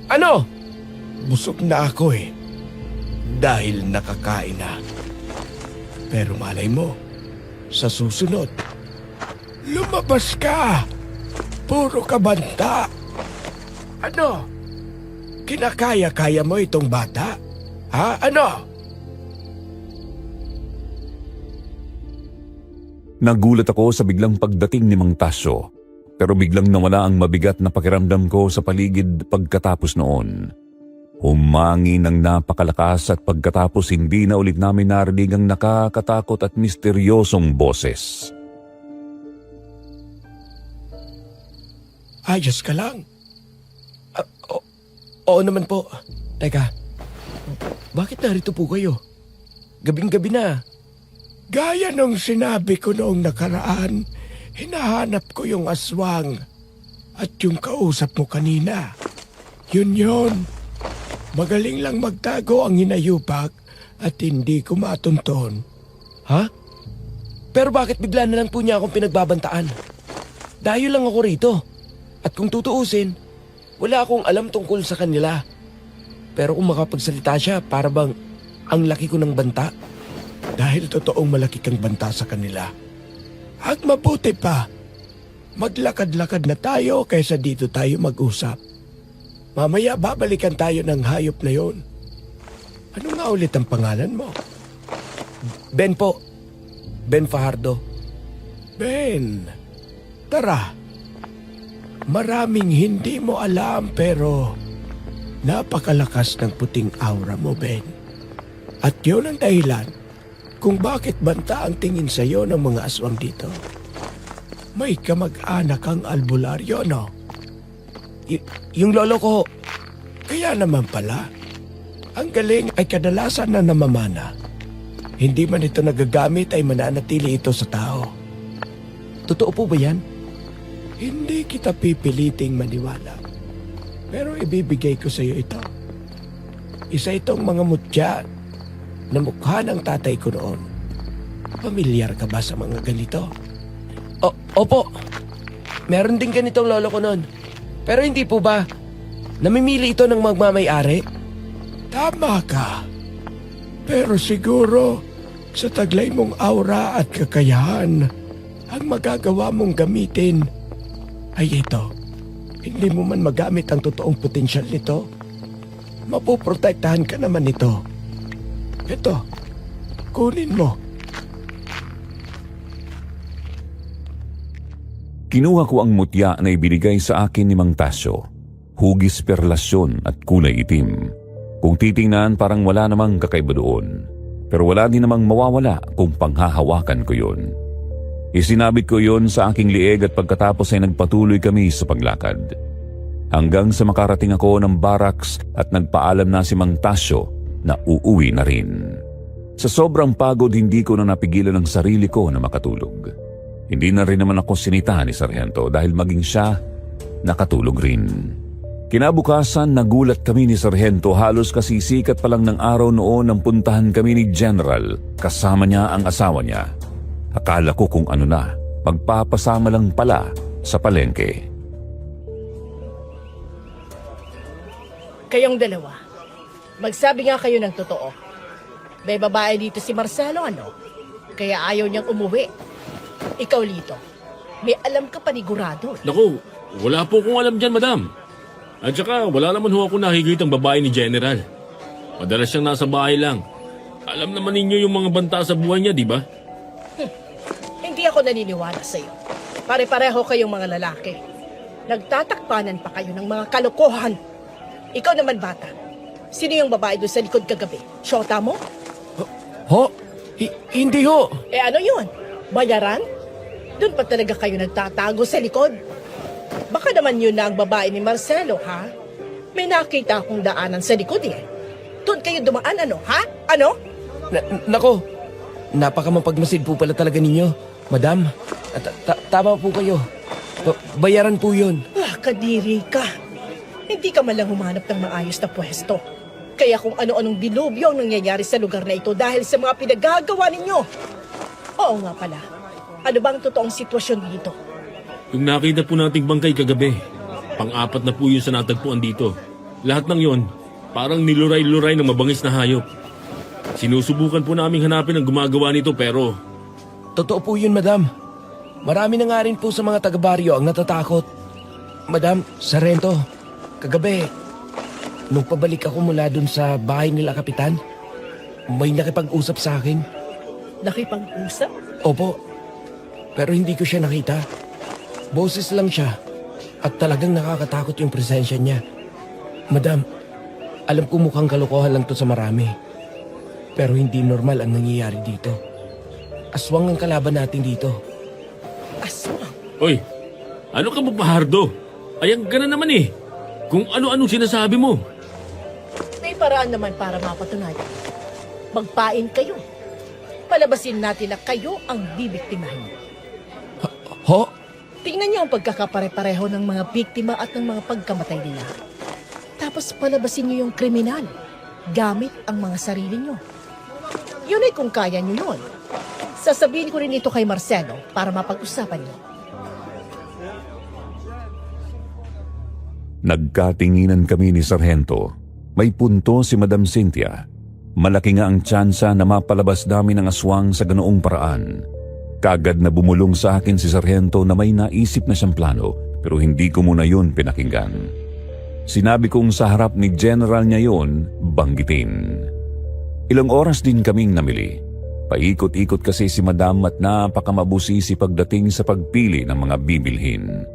Ano? Busog na ako dahil nakakain na. Pero malay mo, sa susunod, lumabas ka. Puro kabanta. Ano? Kinakaya-kaya mo itong bata? Ha? Ano? Nagulat ako sa biglang pagdating ni Mang Tasyo. Pero biglang nawala ang mabigat na pakiramdam ko sa paligid pagkatapos noon. Humangin ng napakalakas at pagkatapos hindi na ulit namin narinig ang nakakatakot at misteryosong boses. Ayos ka lang. Oo naman po. Teka, bakit narito po kayo? Gabing-gabi na. Gaya nung sinabi ko noong nakaraan, hinahanap ko yung aswang at yung kausap mo kanina. Yun. Magaling lang magtago ang hinayupak at hindi ko matunton. Ha? Pero bakit bigla na lang po niya akong pinagbabantaan? Dayo lang ako rito. At kung tutuusin, wala akong alam tungkol sa kanila. Pero kung makapagsalita siya, para bang ang laki ko ng banta? Dahil totoong malaki kang banta sa kanila. At mabuti pa, maglakad-lakad na tayo kaysa dito tayo mag-usap. Mamaya babalikan tayo ng hayop na yon. Ano nga ulit ang pangalan mo? Ben po. Ben Fajardo. Ben, tara. Maraming hindi mo alam pero napakalakas ng puting aura mo, Ben. At yun ang dahilan kung bakit banta ang tingin sa iyo ng mga aswang dito. May kamag-anak kang albularyo, no? Yung lolo ko, Kaya naman pala, ang galing ay kadalasan na namamana. Hindi man ito nagagamit ay mananatili ito sa tao. totoo po ba yan? Hindi kita pipiliting maniwala. Pero ibibigay ko sa iyo ito. Isa itong mga mutya na mukha ng tatay ko noon. Pamilyar ka ba sa mga ganito? Opo. Meron din ganitong lolo ko noon. Pero hindi po ba namimili ito ng magmamay-ari? Tama ka. Pero siguro sa taglay mong aura at kakayahan, ang magagawa mong gamitin ay ito. Hindi mo man magamit ang totoong potensyal nito, mapoprotektahan ka naman nito. Ito, kunin mo. Kinuha ko ang mutya na ibinigay sa akin ni Mang Tasyo. Hugis perlasyon at kulay itim. Kung titingnan parang wala namang kakaiba doon. Pero wala din namang mawawala kung panghahawakan ko yun. Isinabit ko yun sa aking lieg at pagkatapos ay nagpatuloy kami sa paglakad. Hanggang sa makarating ako ng barracks at nagpaalam na si Mang Tasyo na uuwi na rin. Sa sobrang pagod hindi ko na napigilan ang sarili ko na makatulog. Hindi na rin naman ako sinita ni Sargento dahil maging siya nakatulog rin. Kinabukasan nagulat kami ni Sargento halos kasisikat pa lang ng araw noon nang puntahan kami ni General kasama niya ang asawa niya. Akala ko kung ano na, magpapasama lang pala sa palengke. Kayong dalawa, magsabi nga kayo ng totoo. May babae dito si Marcelo, ano? Kaya ayaw niyang umuwi. Ikaw, Lito, may alam ka panigurado. Naku, wala po akong alam dyan, madam. At saka, wala naman ho ako nakikitang babae ni General. Madalas siyang nasa bahay lang. Alam naman ninyo yung mga banta sa buhay niya, di ba? Hindi ako naniniwala sa'yo. Pare-pareho kayong mga lalaki. Nagtatakpanan pa kayo ng mga kalokohan. Ikaw naman, bata. Sino yung babae doon sa likod kagabi? Shota mo? Ho? Hindi ho. Ano yun? Bayaran? Doon pa talaga kayo nagtatago sa likod? Baka naman yun na ang babae ni Marcelo, ha? May nakita akong daanan sa likod eh. Doon kayo dumaan, ano, ha? Ano? Nako, napakamapagmasid po pala talaga ninyo, madam. Tama po kayo. Bayaran po yun. Kadiri ka. Hindi ka malang humanap ng maayos na pwesto. Kaya kung ano-anong dilubyo ang nangyayari sa lugar na ito dahil sa mga pinagagawa ninyo. Oo nga pala. Ano ba ang totoong sitwasyon dito? Yung nakita po nating bangkay kagabi, pang-apat na po yun sa natagpuan dito. Lahat ng yon, parang niluray-luray ng mabangis na hayop. Sinusubukan po naming hanapin ang gumagawa nito pero... Totoo po yun, madam. Marami na nga rin po sa mga taga-baryo ang natatakot. Madam, Sargento, kagabi, nung pabalik ako mula dun sa bahay nila Kapitan, may nakipag-usap sa akin. Nakipag-usap? Opo, pero hindi ko siya nakita. Boses lang siya at talagang nakakatakot yung presensya niya. Madam, alam ko mukhang kalokohan lang to sa marami. Pero hindi normal ang nangyayari dito. Aswang ang kalaban natin dito. Aswang? Oy, ano ka ba, Fajardo? Ayang gana naman eh. Kung ano-anong sinasabi mo. May paraan naman para mapatunayan. Magpain kayo. Palabasin natin na kayo ang bibiktimahin. Ho? Tingnan niyo ang pagkakapare-pareho ng mga biktima at ng mga pagkamatay nila. Tapos palabasin niyo yung kriminal gamit ang mga sarili niyo. Yun ay kung kaya niyo yun. Sasabihin ko rin ito kay Marcelo para mapag-usapan niyo. Nagkatinginan kami ni Sargento. May punto si Madam Cynthia. Malaki nga ang tsansa na mapalabas namin ang aswang sa ganoong paraan. Kagad na bumulong sa akin si Sargento na may naisip na siyang plano pero hindi ko muna yun pinakinggan. Sinabi kong sa harap ni General niya yun, banggitin. Ilang oras din kaming namili. Paikot-ikot kasi si Madam at napakamabusisi pagdating sa pagpili ng mga bibilhin.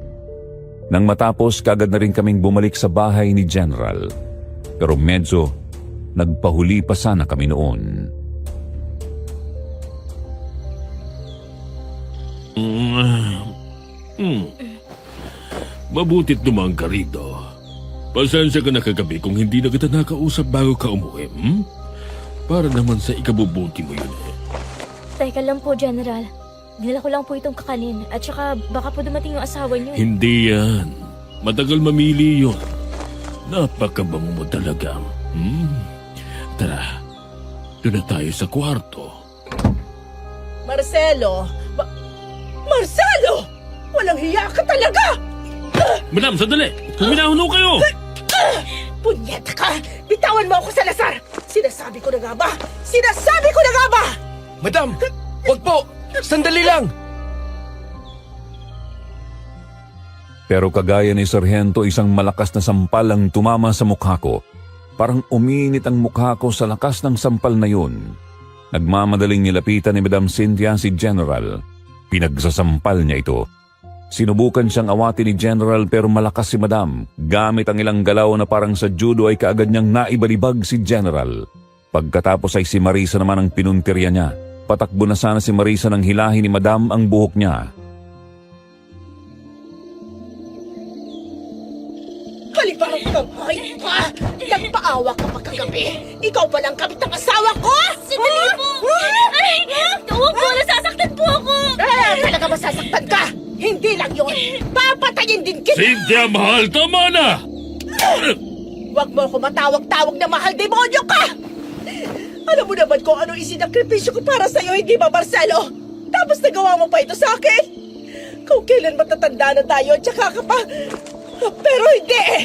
Nang matapos, kagad na rin kaming bumalik sa bahay ni General. Pero medyo nagpahuli pa sana kami noon. Mabutit dumang ka rito. Pasensya ka na kagabi kung hindi na kita nakausap bago ka umuwi. Para naman sa ikabubuti mo yun eh. Teka lang po, General. Dinala ko lang po itong kakanin. At saka baka po dumating yung asawa niyo. Hindi yan. Matagal mamili yun. Napakabango mo talaga. Tara, doon na tayo sa kwarto. Marcelo! Marcelo! Walang hiya ka talaga! Madam, sandali! Huminahon kayo! Punyeta ka! Bitawan mo ako, Salazar! Sinasabi ko na nga ba? Sinasabi ko na nga ba? Madam, wag po! Sandali lang! Pero kagaya ni Sargento, isang malakas na sampal ang tumama sa mukha ko. Parang uminit ang mukha ko sa lakas ng sampal na yun. Nagmamadaling nilapitan ni Madam Cynthia si General. Pinagsasampal niya ito. Sinubukan siyang awatin ni General pero malakas si Madam. Gamit ang ilang galaw na parang sa judo ay kaagad niyang naibalibag si General. Pagkatapos ay si Marisa naman ang pinuntirya niya. Patakbo na sana si Marisa nang hilahin ni Madam ang buhok niya. Kaliparang kamay pa! Nagpaawa ka pa kagabi! Ikaw ba lang kabit ng asawa ko? Sandali po! Ay! Huwag po! Nasasaktan po ako! Talaga masasaktan ka! Hindi lang yun! Papatayin din kita! Cynthia, mahal! Tama na! Huwag mo ako matawag-tawag na mahal demonyo ka! Alam mo naman kung ano isinakripisyo ko para sa'yo, hindi ba, Marcelo? Tapos nagawa mo pa ito sa akin? Kung kailan matatanda na tayo at saka ka pa... Pero hindi eh!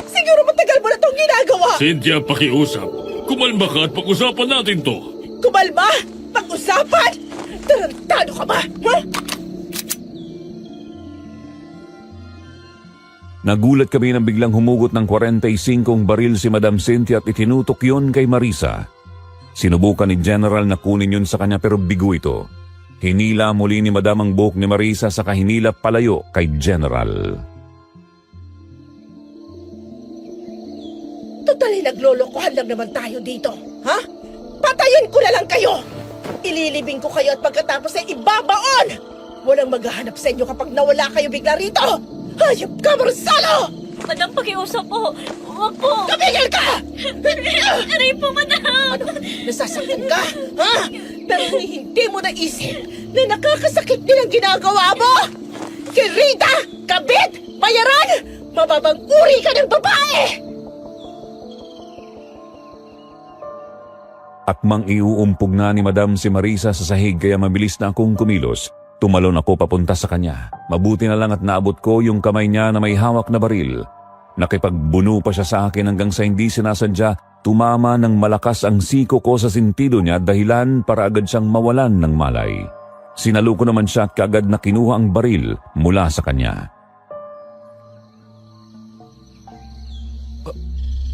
Siguro matagal mo na itong ginagawa! Cynthia, pakiusap. Kumalma ka at pag-usapan natin to. Kumalma! Pag-usapan! Tarantado ka ba? Ha? Nagulat kami nang biglang humugot ng 45 baril si Madam Cynthia at itinutok yun kay Marisa. Sinubukan ni General na kunin yun sa kanya pero bigo ito. Hinila muli ni Madam ang buhok ni Marisa saka hinila palayo kay General. Totally naglolokohan lang naman tayo dito. Ha? Patayin ko na lang kayo! Ililibing ko kayo at pagkatapos ay ibabaon! Walang maghahanap sa inyo kapag nawala kayo bigla rito! Hayop ka, Marcelo! Madam, pakiusap po! Huwag po! Kamigil ka! Aray po, Madam! Ano? Nasasaktan ka? Ha? Pero hindi mo naisip na nakakasakit din ang ginagawa mo! Kirita! Kabit! Bayaran! Mababang uri ka ng babae! Akmang iuumpog na ni Madam si Marisa sa sahig kaya mabilis na akong kumilos. Tumalon ako papunta sa kanya. Mabuti na lang at naabot ko yung kamay niya na may hawak na baril. Nakipagbuno pa siya sa akin hanggang sa hindi sinasadya, tumama ng malakas ang siko ko sa sintido niya dahilan para agad siyang mawalan ng malay. Sinaluko naman siya at kaagad na kinuha ang baril mula sa kanya.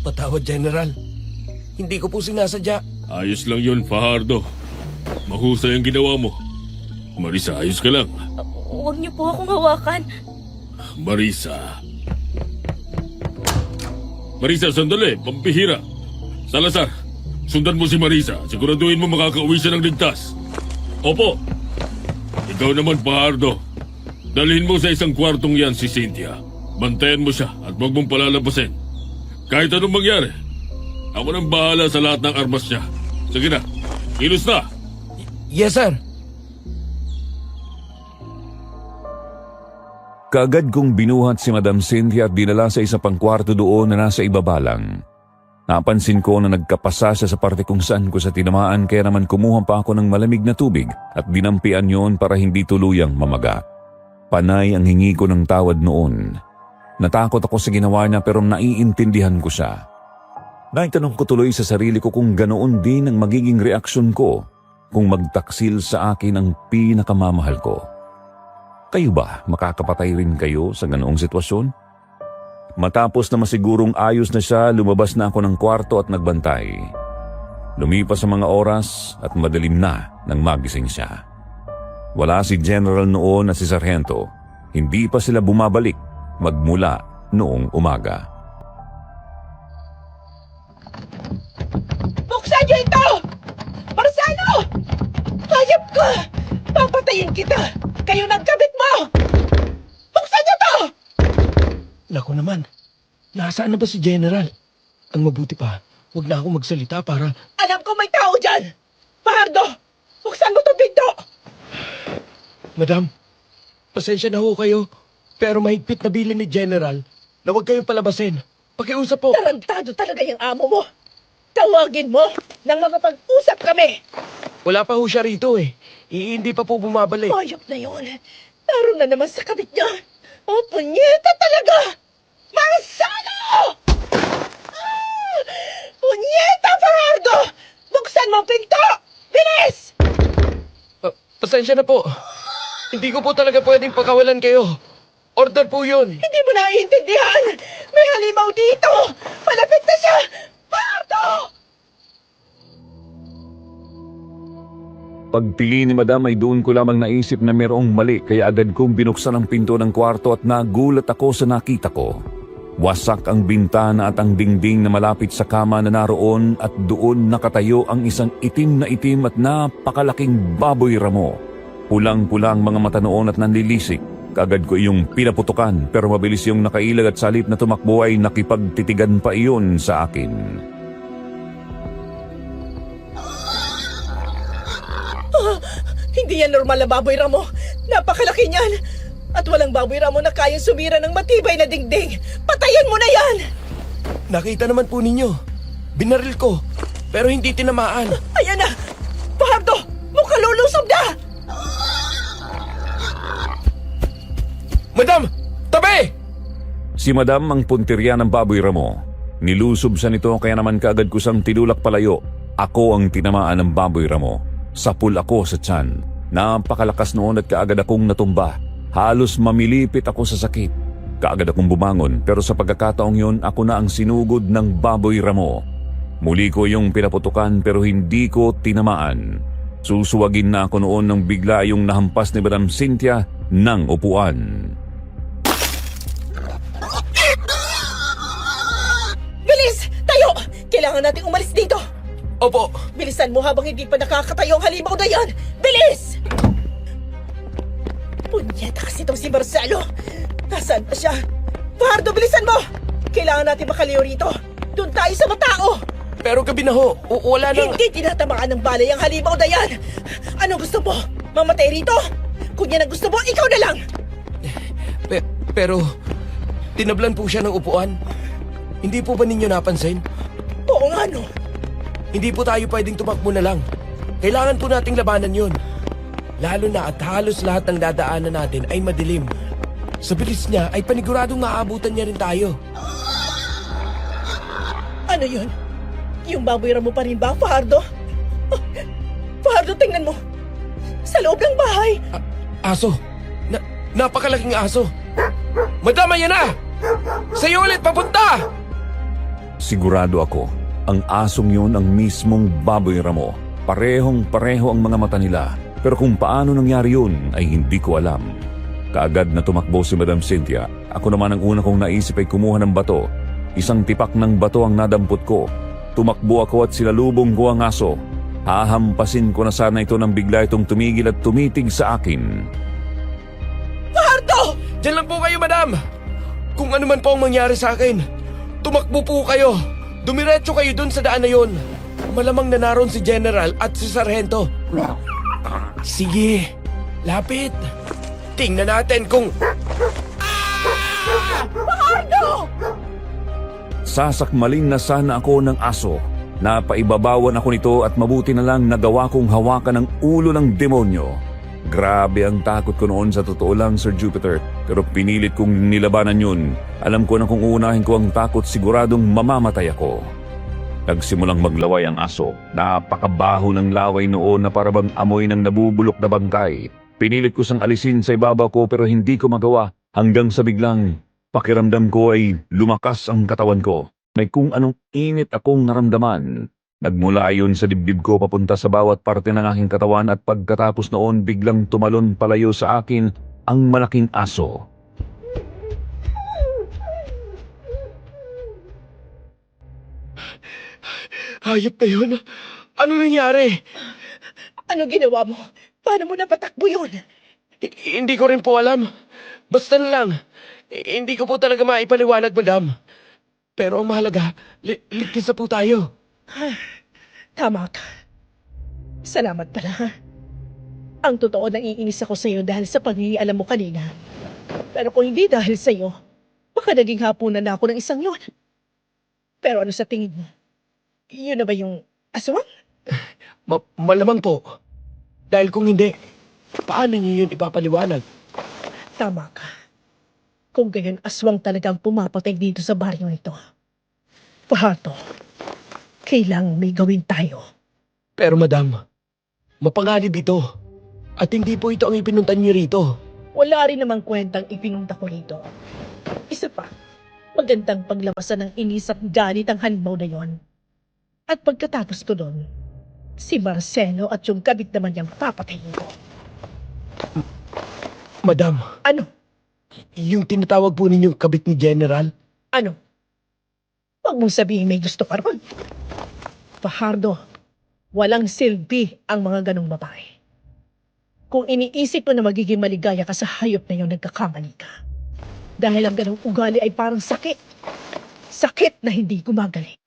Patawad, General. Hindi ko po sinasadya. Ayos lang yun, Fajardo. Mahusay ang ginawa mo. Marisa, ayos ka lang. Huwag niyo po akong hawakan. Marisa. Marisa, sandali. Pampihira. Salazar, sundan mo si Marisa. Siguraduhin mo makakauwi siya ng ligtas. Opo. Ikaw naman, Fajardo. Dalhin mo sa isang kwartong yan si Cynthia. Bantayan mo siya at huwag mong palalabasin. Kahit anong mangyari, ako nang bahala sa lahat ng armas niya. Sige na, kilos na! Yes, sir. Kaagad kong binuhat si Madam Cynthia at dinala sa isa pang kwarto doon na nasa ibaba lang. Napansin ko na nagkapasa siya sa parte kung saan ko sa tinamaan kaya naman kumuha pa ako ng malamig na tubig at dinampian yon para hindi tuluyang mamaga. Panay ang hingi ko ng tawad noon. Natakot ako sa ginawa niya pero naiintindihan ko siya. Naitanong ko tuloy sa sarili ko kung ganoon din ang magiging reaksyon ko kung magtaksil sa akin ang pinakamamahal ko. Kayo ba, makakapatay rin kayo sa ganoong sitwasyon? Matapos na masigurong ayos na siya, lumabas na ako ng kwarto at nagbantay. Lumipas ang mga oras at madilim na nang magising siya. Wala si General noon at si Sargento. Hindi pa sila bumabalik magmula noong umaga. Buksan niyo ito! Marsano! Hayop ka! Papatayin kita! Kayo ng kabit mo! Buksan niyo to! Naku naman, nasaan na ba si General? Ang mabuti pa, huwag na ako magsalita para... Alam ko may tao dyan! Fajardo! Buksan mo to pinto! Madam, pasensya na ho kayo, pero mahigpit na bilin ni General na huwag kayong palabasin. Pakiusap po. Tarantado talaga yung amo mo! Tawagin mo nang makapag-usap kami! Wala pa ho siya rito eh. Hindi pa po bumabalik. Hayop na yun! Naroon na naman sa kabit niya! Oh, punyeta talaga! Marsano! Punyeta, Fajardo! Buksan mo ang pinto! Bilis! Pasensya na po. Hindi ko po talaga pwedeng pakawalan kayo. Order po yun. Hindi mo naiintindihan! May halimaw dito! Malapit na siya! Fajardo! Pagtingin ni Madam ay doon ko lamang naisip na mayroong mali kaya agad kong binuksan ang pinto ng kwarto at nagulat ako sa nakita ko. Wasak ang bintana at ang dingding na malapit sa kama na naroon at doon nakatayo ang isang itim at napakalaking baboy ramo. Pulang-pulang mga mata noon at nanlilisik. Kaagad ko iyong pinaputukan pero mabilis yung nakailag at salip na tumakbo ay nakipagtitigan pa iyon sa akin. Hindi yan normal na baboy ramo. Napakalaki niyan. At walang baboy ramo na kayang sumira ng matibay na dingding. Patayin mo na yan! Nakita naman po ninyo. Binaril ko, pero hindi tinamaan. Ayan na! Fajardo! Mukhang lulusob na! Madam! Tabi! Si Madam ang puntirya ng baboy ramo. Nilusob siya nito kaya naman kaagad ko siyang tinulak palayo. Ako ang tinamaan ng baboy ramo. Sapul ako sa tiyan. Napakalakas noon at kaagad akong natumba. Halos mamilipit ako sa sakit. Kaagad akong bumangon pero sa pagkakataong yun ako na ang sinugod ng baboy ramo. Muli ko yung pinaputukan pero hindi ko tinamaan. Susuwagin na ako noon nang bigla yung nahampas ni Madam Cynthia ng upuan. Bilis! Tayo! Kailangan nating umalis dito! Opo. Bilisan mo habang hindi pa nakakatayo ang halimaw na yan! Bilis! Punyeta kasi itong si Marcelo! Nasaan pa siya? Fajardo, bilisan mo! Kailangan natin makaliw rito! Doon tayo sa matao! Pero gabi na ho. Wala nang... Hindi tinatamaan ng balay ang halimaw na yan! Anong gusto mo? Mamatay rito? Kung yan ang gusto mo, ikaw na lang! Pero, tinablan po siya ng upuan. Hindi po ba ninyo napansin? Oo nga no! Hindi po tayo pwedeng tumakbo na lang. Kailangan po nating labanan yun. Lalo na at halos lahat ng dadaanan natin ay madilim. Sa bilis niya ay paniguradong maaabutan niya rin tayo. Ano yun? Yung baboy ramo pa rin ba, Fajardo? Fajardo, tingnan mo! Sa loob ng bahay! Aso. Napakalaking aso. Madam, ayan na! Sa'yo ulit, papunta! Sigurado ako, ang asong yun ang mismong baboy ramo. Parehong-pareho ang mga mata nila. Pero kung paano nangyari yun ay hindi ko alam. Kaagad na tumakbo si Madam Cynthia. Ako naman ang una kong naisip ay kumuha ng bato. Isang tipak ng bato ang nadampot ko. Tumakbo ako at silalubong ko ang aso. Hahampasin ko na sana ito nang bigla itong tumigil at tumitig sa akin. Fajardo! Diyan lang po kayo, madam! Kung ano man po ang mangyari sa akin, tumakbo po kayo. Dumiretso kayo dun sa daan na yun. Malamang na naroon si General at si Sargento. Sige, lapit. Tingnan natin kung... Fajardo! Sasakmalin na sana ako ng aso. Napaibabawan ako nito at mabuti na lang nagawa kong hawakan ang ulo ng demonyo. Grabe ang takot ko noon sa totoo lang, Sir Jupiter. Pero pinilit kong nilabanan yun. Alam ko na kung uunahin ko ang takot, siguradong mamamatay ako. Nagsimulang maglaway ang aso. Napakabaho ng laway noon na parabang amoy ng nabubulok na bangkay. Pinilit ko sang alisin sa ibabaw ko pero hindi ko magawa hanggang sa biglang pakiramdam ko ay lumakas ang katawan ko. May kung anong init akong naramdaman. Nagmula ayon sa dibdib ko papunta sa bawat parte ng aking katawan at pagkatapos noon biglang tumalon palayo sa akin ang malaking aso. Hayop na yun. Ano nangyari? Ano ginawa mo? Paano mo napatakbo yun? Hindi ko rin po alam. Basta na lang. Hindi ko po talaga maipaliwanag, madam. Pero ang mahalaga, ligtas na po tayo. Tama ka. Salamat pala. Ha? Ang totoo, naiinis ako sa'yo dahil sa pangingialam mo kanina. Pero kung hindi dahil sa'yo, baka naging hapunan na ako ng isang yon. Pero ano sa tingin mo? Yun na ba yung aswang? Malamang po. Dahil kung hindi, paano niyo yun ipapaliwanag? Tama ka. Kung gayon, aswang talagang pumapatay dito sa baryo ito. Pahato, kailangang may gawin tayo. Pero madam, mapanganib ito. At hindi po ito ang ipinuntan niyo rito. Wala rin namang kwentang ipinunta ko rito. Isa pa, magandang paglabasan ng inis at galit ang halimaw na yon. At pagkatapos ko doon, si Marcelo at yung kabit naman niyang papatayin ko. Madam, Ano? yung tinatawag po ninyong kabit ni General, Ano? Huwag mong sabihin may gusto ka ron. Fajardo, walang silbi ang mga ganong babae. Kung iniisip mo na magiging maligaya ka sa hayop na yun, nagkakamali ka. Dahil ang ganong ugali ay parang sakit. Sakit na hindi gumagaling.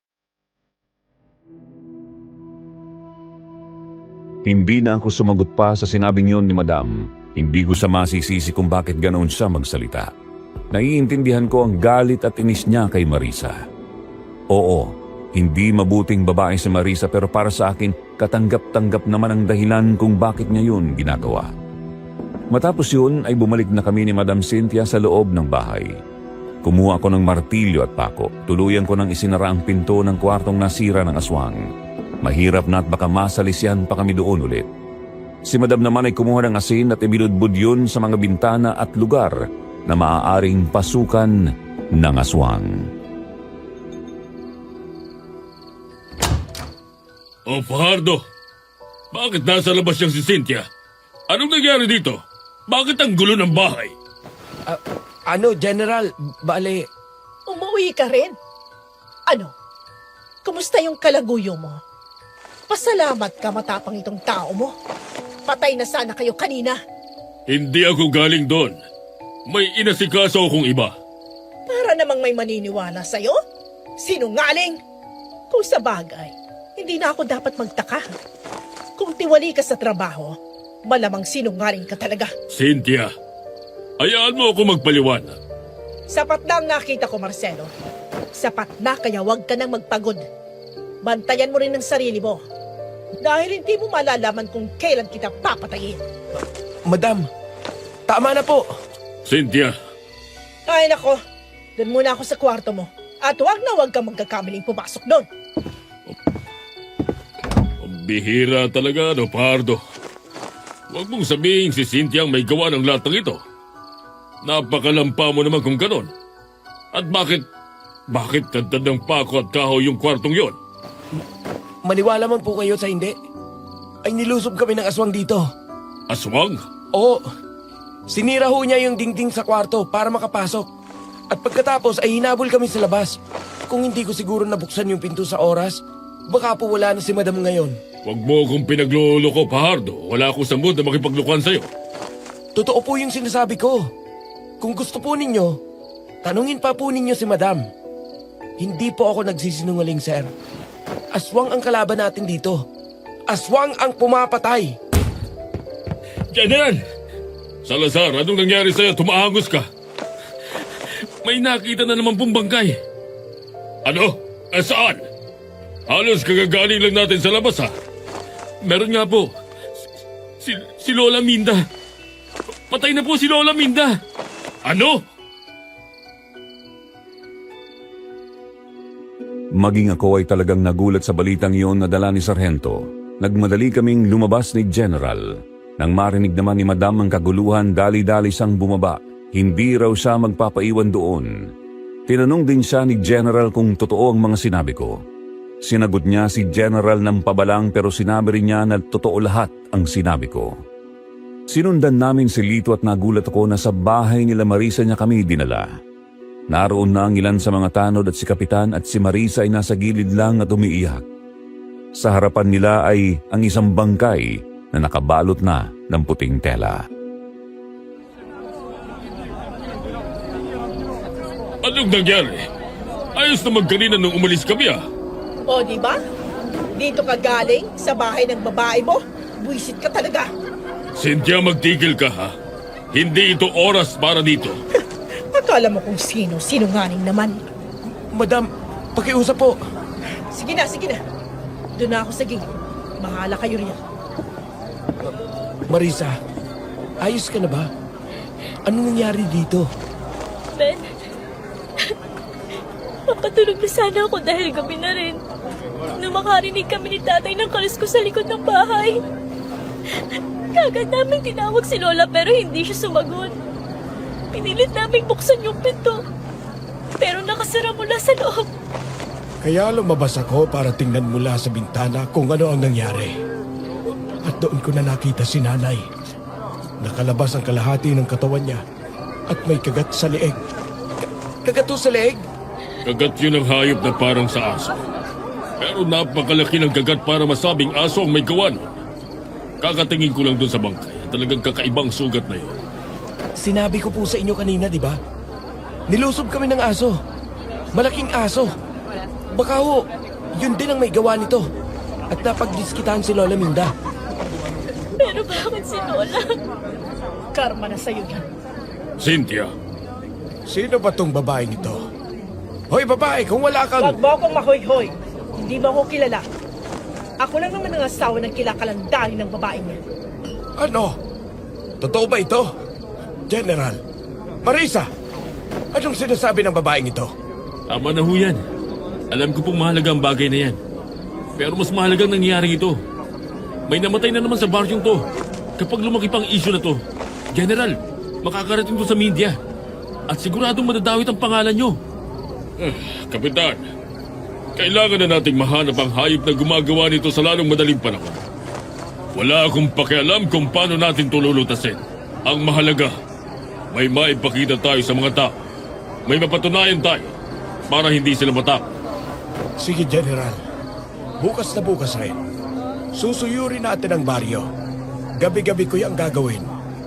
Hindi na ako sumagot pa sa sinabing yon ni Madam. Hindi ko sa masisisi kung bakit ganoon siya magsalita. Naiintindihan ko ang galit at inis niya kay Marisa. Oo, hindi mabuting babae si Marisa pero para sa akin, katanggap-tanggap naman ang dahilan kung bakit niya yun ginagawa. Matapos yun ay bumalik na kami ni Madam Cynthia sa loob ng bahay. Kumuha ako ng martilyo at pako. Tuluyan ko nang isinara ang pinto ng kwartong nasira ng aswang. Mahirap na at baka masalisihan pa kami doon ulit. Si Madam naman ay kumuha ng asin at ibinudbud yun sa mga bintana at lugar na maaaring pasukan ng aswang. Oh, Fajardo, bakit nasa labas siyang si Cynthia? Anong nangyari dito? Bakit ang gulo ng bahay? General, bale, Umuwi ka rin? Ano? Kumusta yung kalaguyo mo? Pasalamat ka matapang itong tao mo. Patay na sana kayo kanina. Hindi ako galing doon. May inasikaso akong iba. Para namang may maniniwala sa'yo? Sinungaling? Kung sa bagay, hindi na ako dapat magtaka. Kung tiwali ka sa trabaho, malamang sinungaling ka talaga. Cynthia, hayaan mo ako magpaliwanag. Sapat na ang nakita ko, Marcelo. Sapat na, kaya huwag ka nang magpagod. Bantayan mo rin ang sarili mo. Dahil hindi mo malalaman kung kailan kita papatayin. Madam, tama na po. Cynthia, Ay nako, doon muna ako sa kwarto mo. At huwag kang magkakamaling pumasok doon. bihira talaga, no, Fajardo. Huwag mong sabihin si Cynthia ang may gawa ng lahat ng ito. Napakalampa mo naman kung ganon. At bakit tantad ng pako at kahoy yung kwartong yon? Maniwala man po kayo sa hindi. Ay nilusob kami ng aswang dito. Aswang? Oo, sinira ho niya yung dingding sa kwarto para makapasok. At pagkatapos ay hinabol kami sa labas. Kung hindi ko siguro nabuksan yung pinto sa oras, baka po wala na si Madam ngayon. Huwag mo akong pinagluloko, Fajardo. Wala ako sa mood na makipaglukuhan sa'yo. Totoo po yung sinasabi ko. Kung gusto po ninyo, tanungin pa po ninyo si Madam. Hindi po ako nagsisinungaling, sir. Aswang ang kalaban natin dito. Aswang ang pumapatay. General! Salazar, anong nangyari sa'yo? Tumahangos ka. May nakita na naman pong bangkay. Ano? Saan? Halos kagagaling lang natin sa labas, ha? Meron nga po. Si Lola Minda. Patay na po si Lola Minda. Ano? Maging ako ay talagang nagulat sa balitang iyon na dala ni Sargento. Nagmadali kaming lumabas ni General. Nang marinig naman ni Madam ang kaguluhan, dali-dali siyang bumaba. Hindi raw siya magpapaiwan doon. Tinanong din siya ni General kung totoo ang mga sinabi ko. Sinagot niya si General ng pabalang pero sinabi rin niya na totoo lahat ang sinabi ko. Sinundan namin si Lito at nagulat ako na sa bahay nila Marisa niya kami dinala. Naroon na ang ilan sa mga tanod at si Kapitan at si Marisa ay nasa gilid lang at umiiyak. Sa harapan nila ay ang isang bangkay na nakabalot na ng puting tela. Anong nangyari? Ayos naman kanina nung umalis kami ah. O, di ba? Dito ka galing sa bahay ng babae mo. Buisit ka talaga. Cynthia, magtigil ka ha. Hindi ito oras para dito. Akala mo kung sino, sinungaling naman. Madam, pakiusap po. Sige na, sige na. Doon na ako sa gate. Bahala kayo riyan. Marisa, ayos ka na ba? Ano nangyari dito? Ben, papatulog na sana ako dahil gabi na rin. Nung makarinig kami ni tatay ng kalis ko sa likod ng bahay. Kagad namin tinawag si Lola pero hindi siya sumagot. Pinilit namin buksan yung pinto. Pero nakasara mula sa loob. Kaya lumabas ako para tingnan mula sa bintana kung ano ang nangyari. At doon ko na nakita si nanay. Nakalabas ang kalahati ng katawan niya at may kagat sa leeg. Kagato sa leeg? Kagat yun ang hayop na parang sa aso. Pero napakalaki ng kagat para masabing aso ang may gawan. Kakatingin ko lang dun sa bangkay. Talagang kakaibang sugat na yun. Sinabi ko po sa inyo kanina, di ba? Nilusob kami ng aso. Malaking aso. Baka ho, yun din ang may gawa nito. At napagdiskitan si Lola Minda. Pero bakit si Lola? Karma na sa'yo yan. Cynthia, Sino ba tong babaeng ito? Hoy babae, kung wala kang... Huwag mo akong mahoy-hoy. Hindi mo ako kilala. Ako lang naman ang asawa ng kilakalandahin ng babaeng yan. Ano? Totoo ba ito? General, Marisa, anong sinasabi ng babaeng ito? tama na ho yan. Alam ko pong mahalaga ang bagay na yan. Pero mas mahalagang nangyari ito. May namatay na naman sa baryong to. Kapag lumaki pang issue na to, General, makakarating to sa media. At siguradong madadawit ang pangalan nyo. Kapitan, kailangan na nating mahanap ang hayop na gumagawa nito sa lalong madaling panahon. Wala akong pakialam kung paano natin tululutasin. Ang mahalaga, may maipakita tayo sa mga tao. May mapatunayan tayo para hindi sila matakot. Sige, General. Bukas na bukas rin. Susuyurin natin ang baryo. Gabi-gabi ko yung gagawin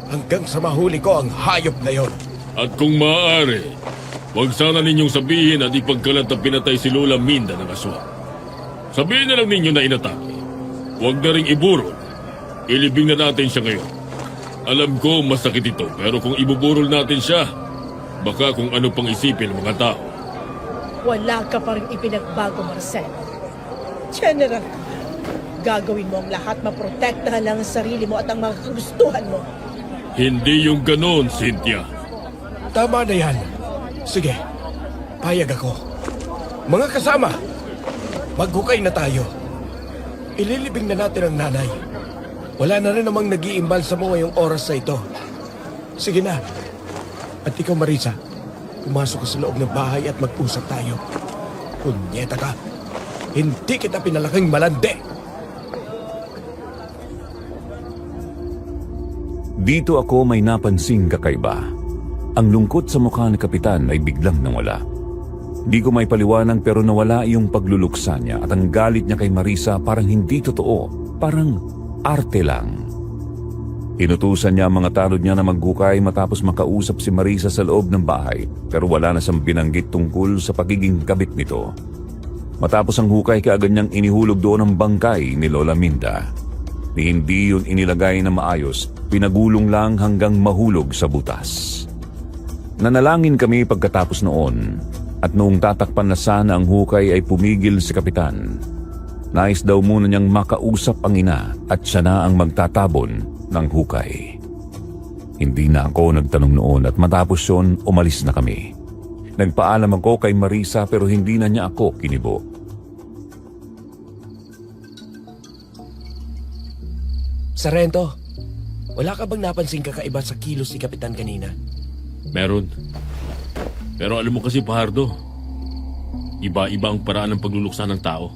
hanggang sa mahuli ko ang hayop na yon. At kung maaari, huwag sana ninyong sabihin at ipagkalat na pinatay si Lola Minda ng aswang. Sabihin na lang ninyo na inatake. Huwag na ring iburol. Ilibing na natin siya ngayon. Alam ko masakit ito, pero kung ibuburol natin siya, baka kung ano pang isipin ng mga tao. Wala ka pa rin ipinagbago, Marcel. General, gagawin mo ang lahat maprotektahan lang ang sarili mo at ang mga kagustuhan mo. Hindi yung ganon, Cynthia. Tama na yan. Sige, payag ako. Mga kasama, maghukay na tayo. Ililibing na natin ang nanay. Wala na rin namang nag-iimbal sa mo ngayong oras na ito. Sige na. At ikaw, Marisa, pumasok ka sa loob ng bahay at mag-usap tayo. Punyeta ka. Hindi kita pinalaking malandi. Dito ako may napansing kakaiba. Ang lungkot sa mukha ni Kapitan ay biglang nawala. Di ko may paliwanag pero nawala yung pagluluksa niya at ang galit niya kay Marisa parang hindi totoo, parang arte lang. Inutusan niya ang mga tanod niya na maghukay matapos makausap si Marisa sa loob ng bahay pero wala na siyang binanggit tungkol sa pagiging kabit nito. Matapos ang hukay kaagad niyang inihulog doon ang bangkay ni Lola Minda. Ni hindi yun inilagay na maayos, pinagulong lang hanggang mahulog sa butas. Nanalangin kami pagkatapos noon at noong tatakpan na sana ang hukay ay pumigil si Kapitan. Nais daw muna niyang makausap ang ina at siya na ang magtatabon ng hukay. Hindi na ako nagtanong noon at matapos yun, umalis na kami. Nagpaalam ako kay Marisa pero hindi na niya ako kinibo. Sargento, wala ka bang napansing kakaiba sa kilos ni Kapitan kanina? Meron. Pero alam mo kasi, Pahardo, iba-iba ang paraan ng pagluluksa ng tao.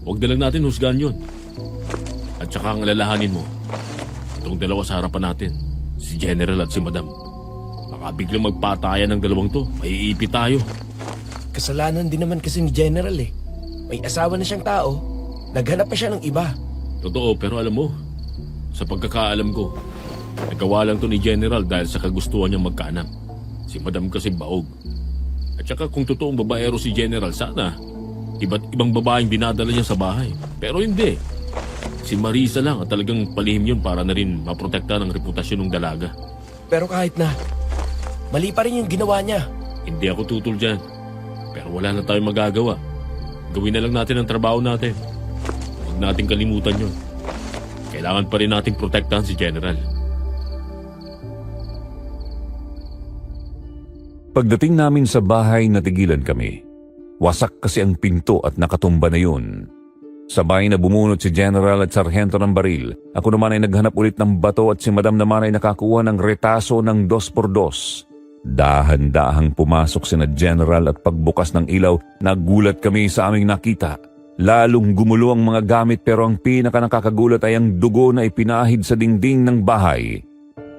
Huwag na lang natin husgahan yun. At saka ang alalahanin mo, itong dalawa sa harapan natin, si General at si Madam. Baka biglang magpatayan ng dalawang to, maiipit tayo. Kasalanan din naman kasi ni General eh. May asawa na siyang tao, naghanap pa siya ng iba. Totoo, pero alam mo, sa pagkakaalam ko, nagawa lang to ni General dahil sa kagustuhan niyang magkaanak. Si Madam kasi baog. At saka kung totoong babaero si General, sana iba't ibang babaeng dinadala niya sa bahay. Pero hindi. Si Marisa lang at talagang palihim yun para na rin maprotekta ng reputasyon ng dalaga. Pero kahit na, mali pa rin yung ginawa niya. Hindi ako tutol dyan. Pero wala na tayong magagawa. Gawin na lang natin ang trabaho natin. Huwag nating kalimutan yun. Kailangan pa rin nating protektahan si General. Pagdating namin sa bahay, natigilan kami. Wasak kasi ang pinto at nakatumba na yun. Sabay na bumunot si General at Sargento ng baril. Ako naman ay naghanap ulit ng bato at si Madam naman ay nakakuha ng retaso ng 2x2. Dahan-dahang pumasok sina General at pagbukas ng ilaw, nagulat kami sa aming nakita. Lalong gumulo ang mga gamit pero ang pinaka-nakakagulat ay ang dugo na ipinahid sa dingding ng bahay.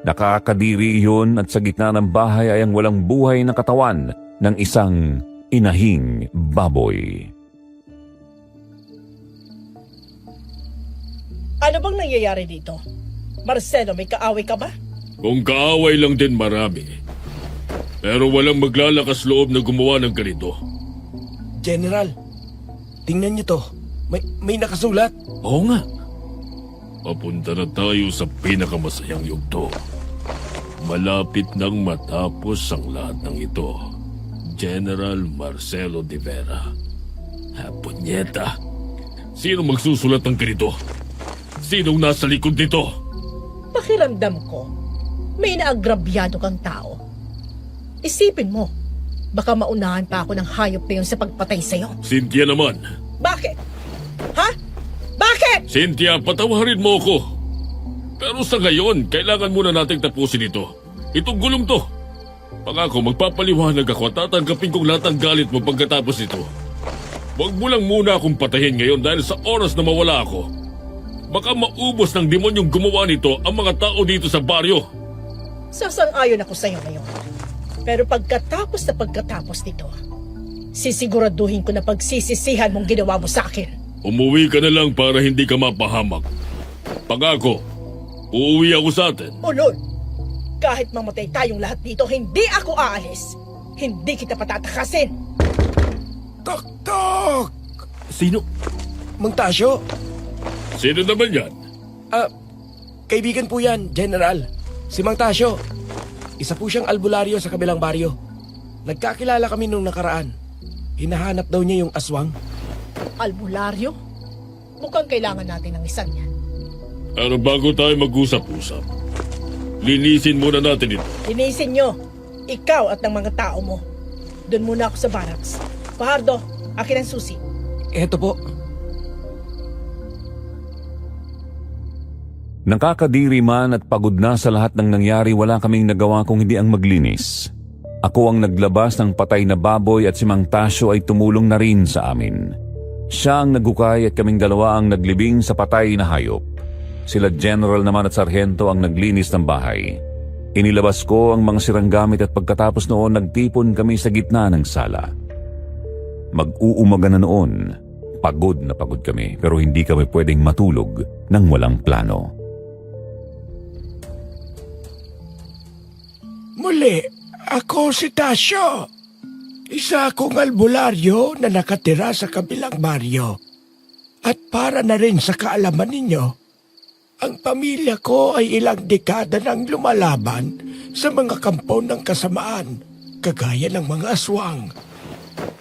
Nakakadiri iyon at sa gitna ng bahay ay ang walang buhay na katawan ng isang inahing baboy. Ano bang nangyayari dito? Marcelo, may kaaway ka ba? Kung kaaway lang din marami. Pero walang maglalakas loob na gumawa ng ganito. General, tingnan niyo to. May nakasulat. Oo nga. Papunta na tayo sa pinakamasayang yugto. Malapit nang matapos ang lahat ng ito. General Marcelo de Vera. Punyeta. Sino magsusulat ng ganito? Sinong nasa likod nito? Pakiramdam ko, may naagrabyado kang tao. Isipin mo, baka maunahan pa ako ng hayop na yun sa pagpatay sa'yo. Cynthia naman. Bakit? Ha? Bakit? Cynthia, patawarin mo ako. Pero sa ngayon, kailangan muna nating tapusin ito. Itong gulong to. Pangako, magpapaliwanag ako at tatanggapin kong lahat ng galit mo pagkatapos nito. Huwag mo lang muna akong patayin ngayon dahil sa oras na mawala ako. Baka maubos ng demonyong gumawa nito ang mga tao dito sa baryo. Sasang-ayon ako sa'yo ngayon. Pero pagkatapos nito, sisiguraduhin ko na pagsisisihan mong ginawa mo sa akin. Umuwi ka na lang para hindi ka mapahamak. Pangako, uuwi ako sa atin. Ulol, kahit mamatay tayong lahat dito, hindi ako aalis. Hindi kita patatakasin. Tok! Sino? Mang Tasyo? Sino naman yan? Kaibigan po yan, General. Si Mang Tasyo. Isa po siyang albularyo sa kabilang baryo. Nagkakilala kami nung nakaraan. Hinahanap daw niya yung aswang. Albularyo? Mukhang kailangan natin ng isan yan. Pero bago tayo mag-usap-usap, linisin muna natin ito. Linisin nyo, ikaw at ng mga tao mo. Doon muna ako sa barracks. Pahardo, akin ang susi. Eto po. Nakakadiri man at pagod na sa lahat ng nangyari, wala kaming nagawa kung hindi ang maglinis. Ako ang naglabas ng patay na baboy at si Mang Tasyo ay tumulong na rin sa amin. Siya ang nagukay at kaming dalawa ang naglibing sa patay na hayop. Sila General naman at Sargento ang naglinis ng bahay. Inilabas ko ang mga sirang gamit at pagkatapos noon nagtipon kami sa gitna ng sala. Mag-uumaga na noon. Pagod na pagod kami pero hindi kami pwedeng matulog nang walang plano. Muli, ako si Tasyo. Isa akong albularyo na nakatira sa kabilang baryo. At para na rin sa kaalaman ninyo, ang pamilya ko ay ilang dekada nang lumalaban sa mga kampo ng kasamaan, kagaya ng mga aswang.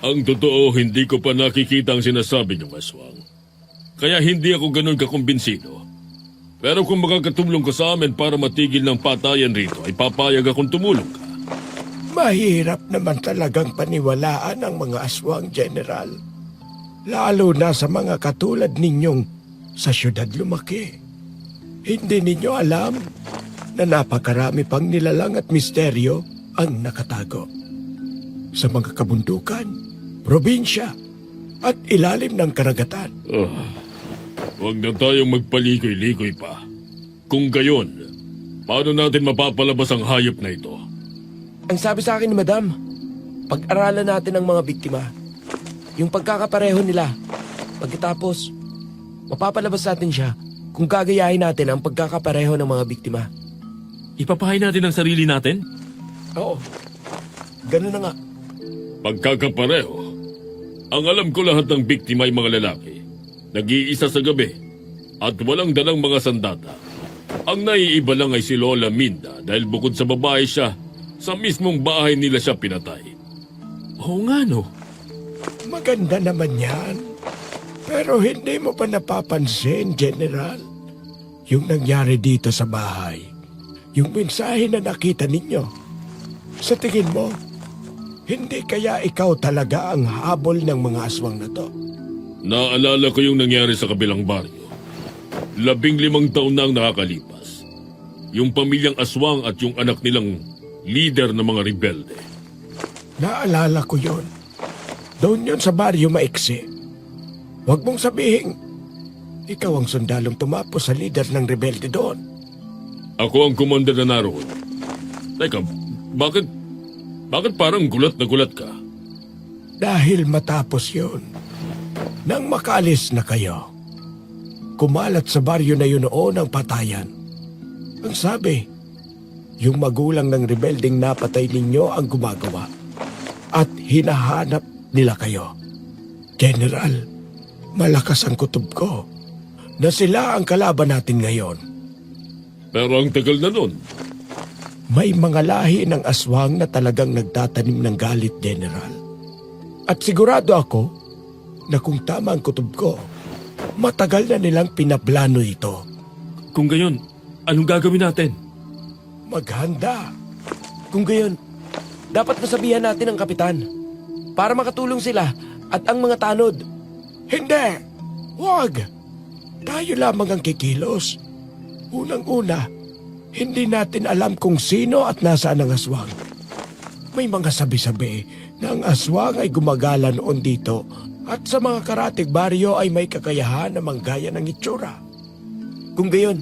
Ang totoo, hindi ko pa nakikita ang sinasabi niyong aswang. Kaya hindi ako ganun kakumbinsido. Pero kung makakatulong ka sa amin para matigil ng patayan rito, ay papayag akong tumulong ka. Mahirap naman talagang paniwalaan ang mga aswang, General. Lalo na sa mga katulad ninyong sa syudad lumaki. Hindi ninyo alam na napakarami pang nilalang at misteryo ang nakatago. Sa mga kabundukan, probinsya, at ilalim ng karagatan. Huwag na tayong magpalikoy-likoy pa. Kung gayon, paano natin mapapalabas ang hayop na ito? Ang sabi sa akin ni Madam, pag-aralan natin ang mga biktima. Yung pagkakapareho nila. Pagkatapos, mapapalabas natin siya kung gagayahin natin ang pagkakapareho ng mga biktima. Ipapahay natin ang sarili natin? Oo, ganun na nga. Pagkakapareho. Ang alam ko lahat ng biktima ay mga lalaki. Nag-iisa sa gabi at walang dalang mga sandata. Ang naiiba lang ay si Lola Minda dahil bukod sa babae siya, sa mismong bahay nila siya pinatay. Oo nga no. Maganda naman yan. Pero hindi mo pa napapansin, General. Yung nangyari dito sa bahay. Yung mensahe na nakita ninyo. Sa tingin mo, hindi kaya ikaw talaga ang habol ng mga aswang na to? Naalala ko yung nangyari sa kabilang baryo. 15 taon na ang nakakalipas. Yung pamilyang aswang at yung anak nilang leader ng mga rebelde. Naalala ko yon. Doon yun sa baryo maiksi. Huwag mong sabihin, ikaw ang sundalong tumapos sa leader ng rebelde doon. Ako ang commander na naroon. Teka, bakit parang gulat na gulat ka? Dahil matapos yun, nang makaalis na kayo, kumalat sa baryo na yun noon ang patayan. Ang sabi, yung magulang ng rebelding napatay ninyo ang gumagawa at hinahanap nila kayo. General, malakas ang kutob ko na sila ang kalaban natin ngayon. Pero ang tagal na nun. May mga lahi ng aswang na talagang nagtatanim ng galit, General. At sigurado ako na kung tama ang kutob ko, matagal na nilang pinaplano ito. Kung gayon, anong gagawin natin? Maghanda. Kung gayon, dapat masabihan natin ang kapitan para makatulong sila at ang mga tanod. Hindi! Huwag! Tayo lamang ang kikilos. Unang-una, hindi natin alam kung sino at nasaan ang aswang. May mga sabi-sabi na ang aswang ay gumagala noon dito at sa mga karatig baryo ay may kakayahan na manggaya ng itsura. Kung gayon,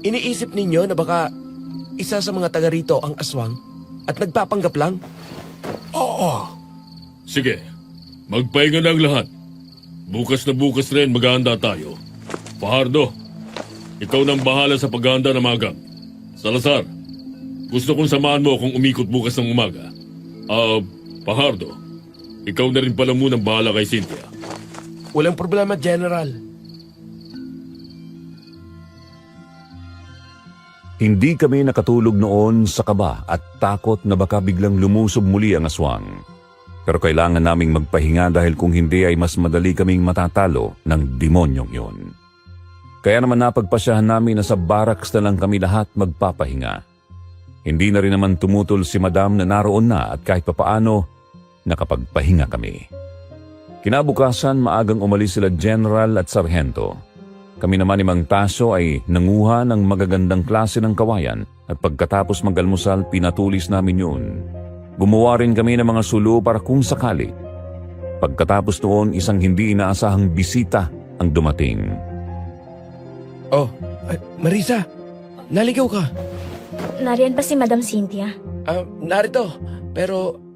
iniisip ninyo na baka isa sa mga taga rito ang aswang at nagpapanggap lang? Oo, Sige, magpahinga na ang lahat. Bukas na bukas rin maghahanda tayo. Fajardo, ikaw nang bahala sa paghahanda ng mga gamit. Salazar, gusto kong samahan mo akong umikot bukas ng umaga. Fajardo, ikaw na rin pala munang bahala kay Cynthia. Walang problema, General. Hindi kami nakatulog noon sa kaba at takot na baka biglang lumusob muli ang aswang. Pero kailangan naming magpahinga dahil kung hindi ay mas madali kaming matatalo ng demonyong yun. Kaya naman napagpasyahan namin na sa barracks na lang kami lahat magpapahinga. Hindi na rin naman tumutol si Madam na naroon na at kahit papaano nakapagpahinga kami. Kinabukasan maagang umalis sila General at Sargento. Kami naman ni Mang Taso ay nanguha ng magagandang klase ng kawayan at pagkatapos mag-almusal pinatulis namin yun. Gumawa rin kami ng mga sulo para kung sakali. Pagkatapos noon isang hindi inaasahang bisita ang dumating. Oh, Marisa, naligaw ka. Nariyan pa si Madam Cynthia. Narito, pero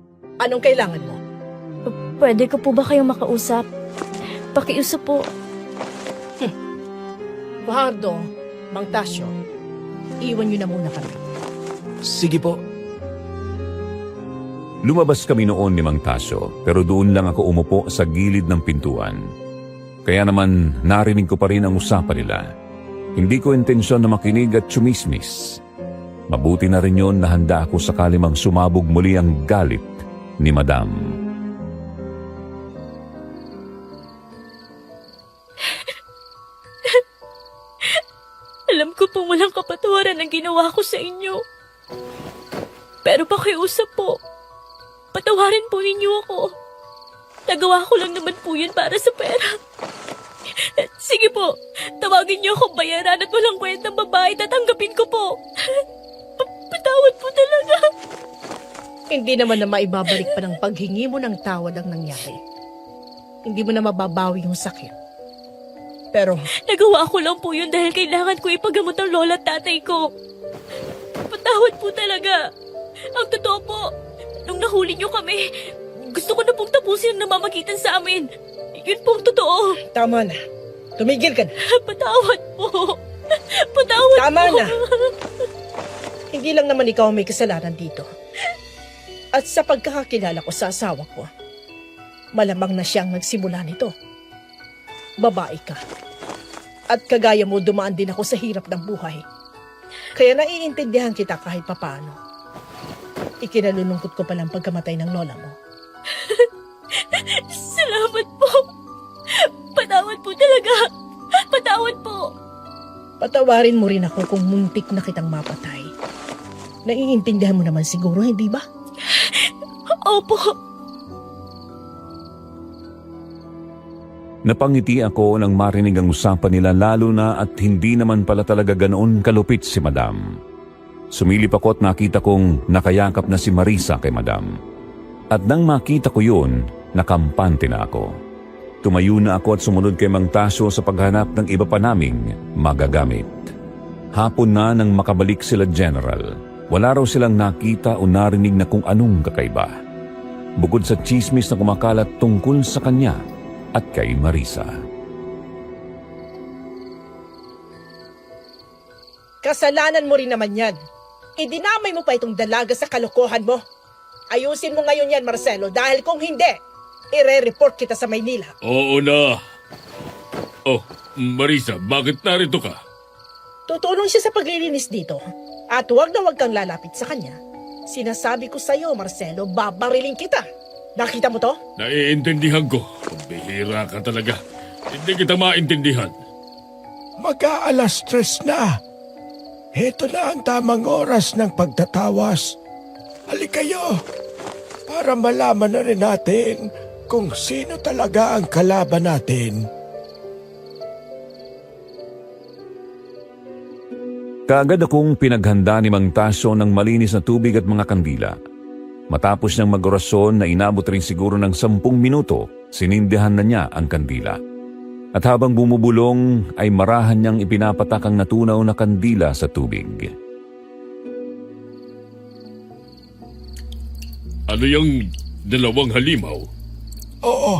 Anong kailangan mo? Pwede ko po ba kayong makausap? Pakiusap po. Fajardo, Mang Tasyo, iwan nyo na muna kami. sige po. Lumabas kami noon ni Mang Tasyo pero doon lang ako umupo sa gilid ng pintuan. Kaya naman narinig ko pa rin ang usapan nila. Hindi ko intensyon na makinig at chumismis. Mabuti na rin yun na handa ako sakali mang sumabog muli ang galit ni Madam. Alam ko pong walang kapatawaran ang ginawa ko sa inyo. Pero pakiusap po, patawarin po ninyo ako. Nagawa ko lang naman po yun para sa pera. Sige po, tawagin niyo akong bayaran at walang kwentang babae, tatanggapin ko po. Patawad po talaga. Hindi naman na maibabalik pa ng paghingi mo ng tawad ang nangyari. Hindi mo na mababawi yung sakit. Pero Nagawa ko lang po yun dahil kailangan ko ipagamot ang lola at tatay ko. Patawad po talaga. Ang totoo po, nung nahuli niyo kami, gusto ko na pong tapusin ang namamagitan sa amin. Yun po ang totoo. tama na. Tumigil ka na. Patawad po. Patawad Tama po. na. Hindi lang naman ikaw ang may kasalanan dito. At sa pagkakakilala ko sa asawa ko, malamang na siyang nagsimula nito. Babae ka. At kagaya mo, dumaan din ako sa hirap ng buhay. Kaya naiintindihan kita kahit papaano. Ikinalulungkot ko palang pagkamatay ng lola mo. Salamat po. Patawad po talaga. Patawad po. Patawarin mo rin ako kung muntik na kitang mapatay. Naiintindihan mo naman siguro, hindi ba? Opo. Napangiti ako nang marinig ang usapan nila lalo na at hindi naman pala talaga ganoon kalupit si Madam. Sumilip ako at nakita kong nakayakap na si Marisa kay Madam. At nang makita ko yun, nakampante na ako. Tumayo na ako at sumunod kay Mang Tasyo sa paghanap ng iba pa naming magagamit. Hapon na nang makabalik sila General. Wala raw silang nakita o narinig na kung anong kakaiba. Bukod sa chismis na kumakalat tungkol sa kanya at kay Marisa. Kasalanan mo rin naman yan. Idinamay mo pa itong dalaga sa kalokohan mo. Ayusin mo ngayon yan, Marcelo, dahil kung hindi, ire-report kita sa Maynila. Oo na. Oh, Marisa, bakit narito ka? Tutulong siya sa paglilinis dito. At huwag na huwag kang lalapit sa kanya. Sinasabi ko sa'yo, Marcelo, babariling kita. Nakita mo to? Naiintindihan ko. Bihira ka talaga. Hindi kita maintindihan. Mag-aalas 3 na. Heto na ang tamang oras ng pagtatawas. Halika kayo para malaman na rin natin kung sino talaga ang kalaban natin. Kaagad akong pinaghanda ni Mang Tasyo ng malinis na tubig at mga kandila. Matapos niyang mag-orasyon na inabot rin siguro ng 10 minuto, sinindihan na niya ang kandila. At habang bumubulong ay marahan niyang ipinapatak ang natunaw na kandila sa tubig. Ano yung dalawang halimaw? Oo,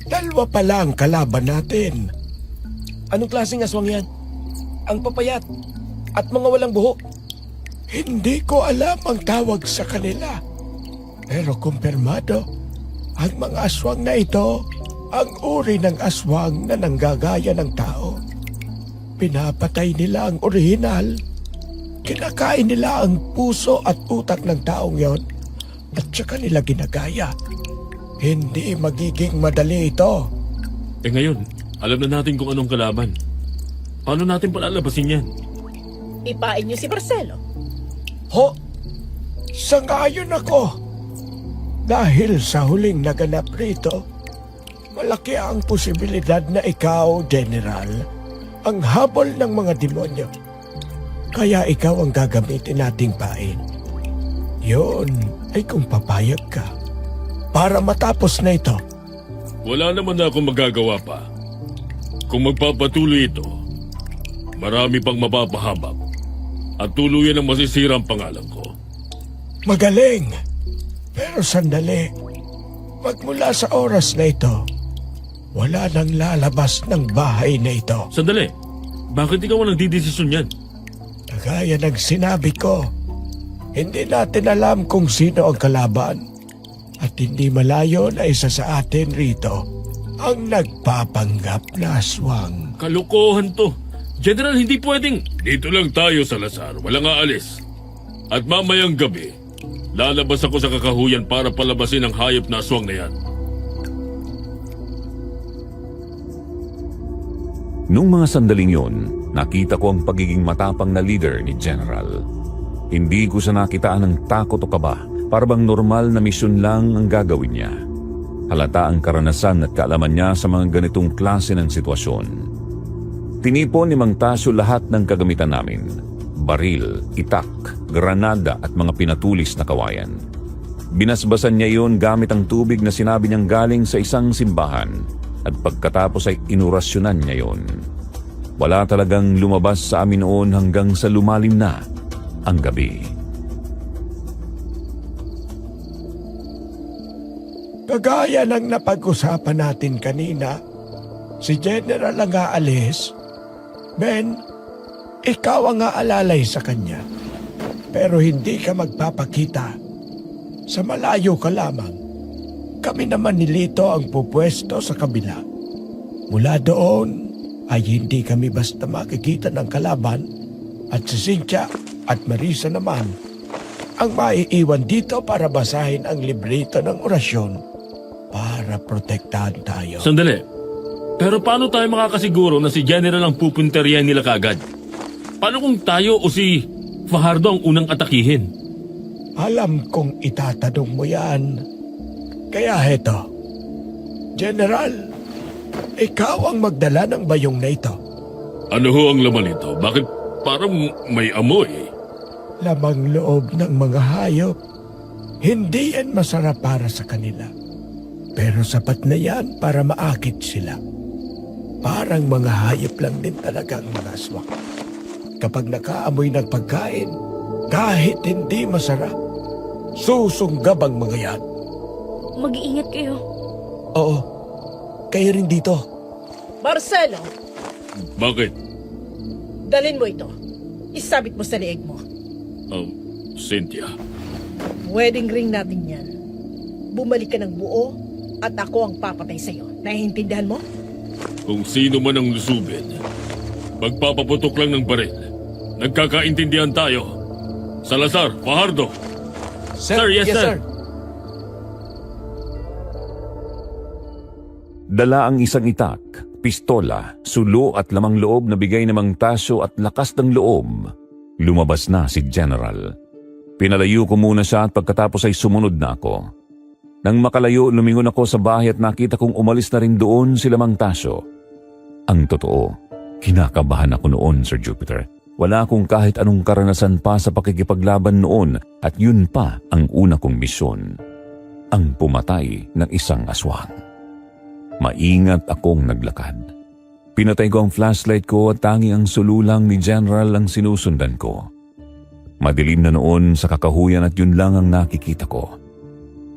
dalawa pala ang kalaban natin. Anong klaseng aswang yan? Ang papayat at mga walang buhok. Hindi ko alam ang tawag sa kanila. Pero kumpirmado, ang mga aswang na ito, ang uri ng aswang na nanggagaya ng tao. Pinapatay nila ang orihinal. Kinakain nila ang puso at utak ng taong yon at saka nila ginagaya. Hindi magiging madali ito. Eh ngayon, alam na natin kung anong kalaban. Paano natin palalabasin yan? Ipain niyo si Marcelo. Ho, sangayon ako. Dahil sa huling naganap rito, malaki ang posibilidad na ikaw, General, ang habol ng mga demonyo. Kaya ikaw ang gagamitin nating pain. Yun ay kung papayag ka. Para matapos na ito. Wala naman na akong magagawa pa. Kung magpapatuloy ito, marami pang mapapahabag at tuluyan ang masisira ang pangalan ko. Magaling. Pero sandali. Magmula sa oras na ito, wala nang lalabas ng bahay na ito. Sandali, bakit ikaw ang nagdidesisyon yan? Kagaya ng sinabi ko, hindi natin alam kung sino ang kalaban. At hindi malayo na isa sa atin rito ang nagpapanggap na aswang. Kalokohan to. General, hindi pwedeng. Dito lang tayo sa Lazar, walang aalis. At mamayang gabi, lalabas ako sa kakahuyan para palabasin ang hayop na aswang na yan. Nung mga sandaling yon, nakita ko ang pagiging matapang na leader ni General. Hindi ko siya nakitaan ng takot o kaba, para bang normal na misyon lang ang gagawin niya. Halata ang karanasan at kaalaman niya sa mga ganitong klase ng sitwasyon. Tinipon ni Mang Tasyo lahat ng kagamitan namin. Baril, itak, granada at mga pinatulis na kawayan. Binasbasan niya iyon gamit ang tubig na sinabi niyang galing sa isang simbahan at pagkatapos ay inurasyonan niya iyon. Wala talagang lumabas sa amin noon hanggang sa lumalim na ang gabi. Kagaya ng napag-usapan natin kanina, si General ang aalis. Ben, ikaw ang aalalay sa kanya. Pero hindi ka magpapakita. Sa malayo ka lamang. Kami naman ni Lito ang pupwesto sa kabila. Mula doon ay hindi kami basta makikita ng kalaban at si Cynthia at Marisa naman ang maiiwan dito para basahin ang librito ng orasyon para protektahan tayo. Sandali. Pero paano tayo makakasiguro na si General ang pupunteriyan nila kagad? Paano kung tayo o si Fajardo ang unang atakihin? Alam kong itatanong mo yan. Kaya heto, General, ikaw ang magdala ng bayong na ito. Ano ho ang laman nito? Bakit parang may amoy? Lamang loob ng mga hayop. Hindi yan masarap para sa kanila. Pero sapat na yan para maakit sila. Parang mga hayop lang din talaga ang mga aswang. Kapag nakaamoy ng pagkain, kahit hindi masarap, susunggab ang mga yan. Mag-iingat kayo. Oo, kayo rin dito. Marcelo, Bakit? dalin mo ito. Isabit mo sa leeg mo. Cynthia. Wedding ring natin yan. Bumalik ka ng buo at ako ang papatay sa'yo. Naiintindihan mo? Kung sino man ang lusubin, magpapaputok lang ng baril. Nagkakaintindihan tayo. Salazar, Fajardo. Sir, yes, sir. Dala ang isang itak, pistola, sulo at lamang loob na bigay ng Mang Tasyo at lakas ng loob. Lumabas na si General. Pinalayo ko muna siya at pagkatapos ay sumunod na ako. Nang makalayo, lumingon ako sa bahay at nakita kong umalis na rin doon sila Mang Tasyo. Ang totoo, kinakabahan ako noon, Sir Jupiter. Wala akong kahit anong karanasan pa sa pakikipaglaban noon at yun pa ang una kong misyon. Ang pumatay ng isang aswang. Maingat akong naglakad. Pinatay ko ang flashlight ko at tangi ang sululang ni General ang sinusundan ko. Madilim na noon sa kakahuyan at yun lang ang nakikita ko.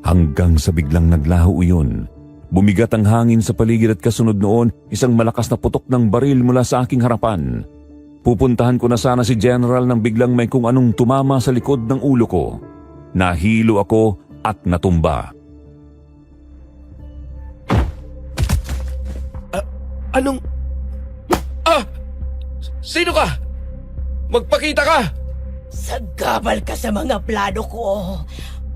Hanggang sa biglang naglaho yun. Bumigat ang hangin sa paligid at kasunod noon isang malakas na putok ng baril mula sa aking harapan. Pupuntahan ko na sana si General nang biglang may kung anong tumama sa likod ng ulo ko. Nahilo ako at natumba. Anong... Sino ka? Magpakita ka! Sagabal ka sa mga plano ko.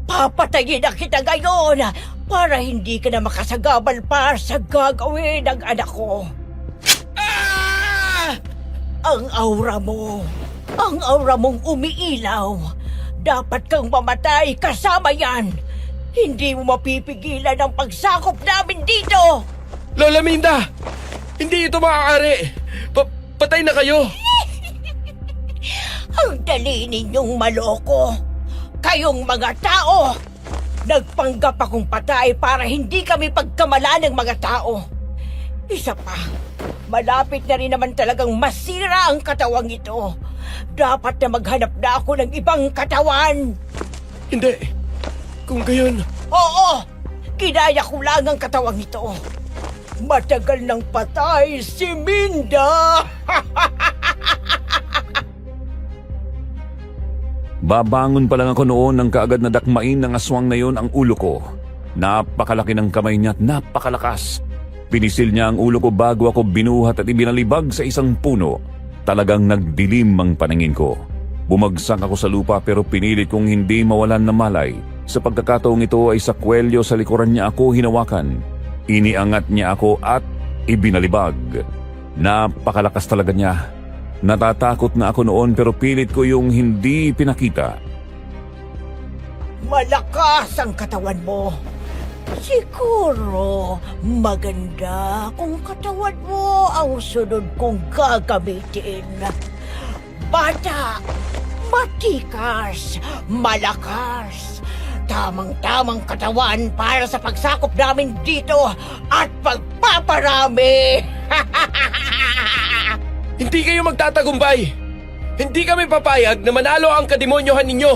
Papatayin na kita ngayon para hindi ka na makasagabal pa sa gagawin ng anak ko. Ang aura mong umiilaw. Dapat kang mamatay kasama yan. Hindi mo mapipigilan ang pagsakop namin dito. Lola Minda! Hindi ito maaari! Patay na kayo! Ang dali ninyong maloko. Kayong mga tao. Nagpanggap akong patay para hindi kami pagkamalan ng mga tao. Isa pa, malapit na rin naman talagang masira ang katawang ito. Dapat na maghanap na ako ng ibang katawan. Hindi. Kung gayon... Oo, kinaya ko lang ang katawang ito. Matagal nang patay si Minda. Babangon pa lang ako noon nang kaagad na dakmain ng aswang na yon ang ulo ko. Napakalaki ng kamay niya at napakalakas. Pinisil niya ang ulo ko bago ako binuhat at ibinalibag sa isang puno. Talagang nagdilim ang paningin ko. Bumagsak ako sa lupa pero pinilit kong hindi mawalan ng malay. Sa pagkakataong ito ay sa kwelyo sa likuran niya ako hinawakan. Iniangat niya ako at ibinalibag. Napakalakas talaga niya. Natatakot na ako noon pero pilit ko yung hindi pinakita. Malakas ang katawan mo. Siguro maganda kung katawan mo ang sunod kong gagamitin. Bata, matikas, malakas. Tamang-tamang katawan para sa pagsakop namin dito at pagpaparami. Hindi kayo magtatagumpay! Hindi kami papayag na manalo ang kademonyohan ninyo!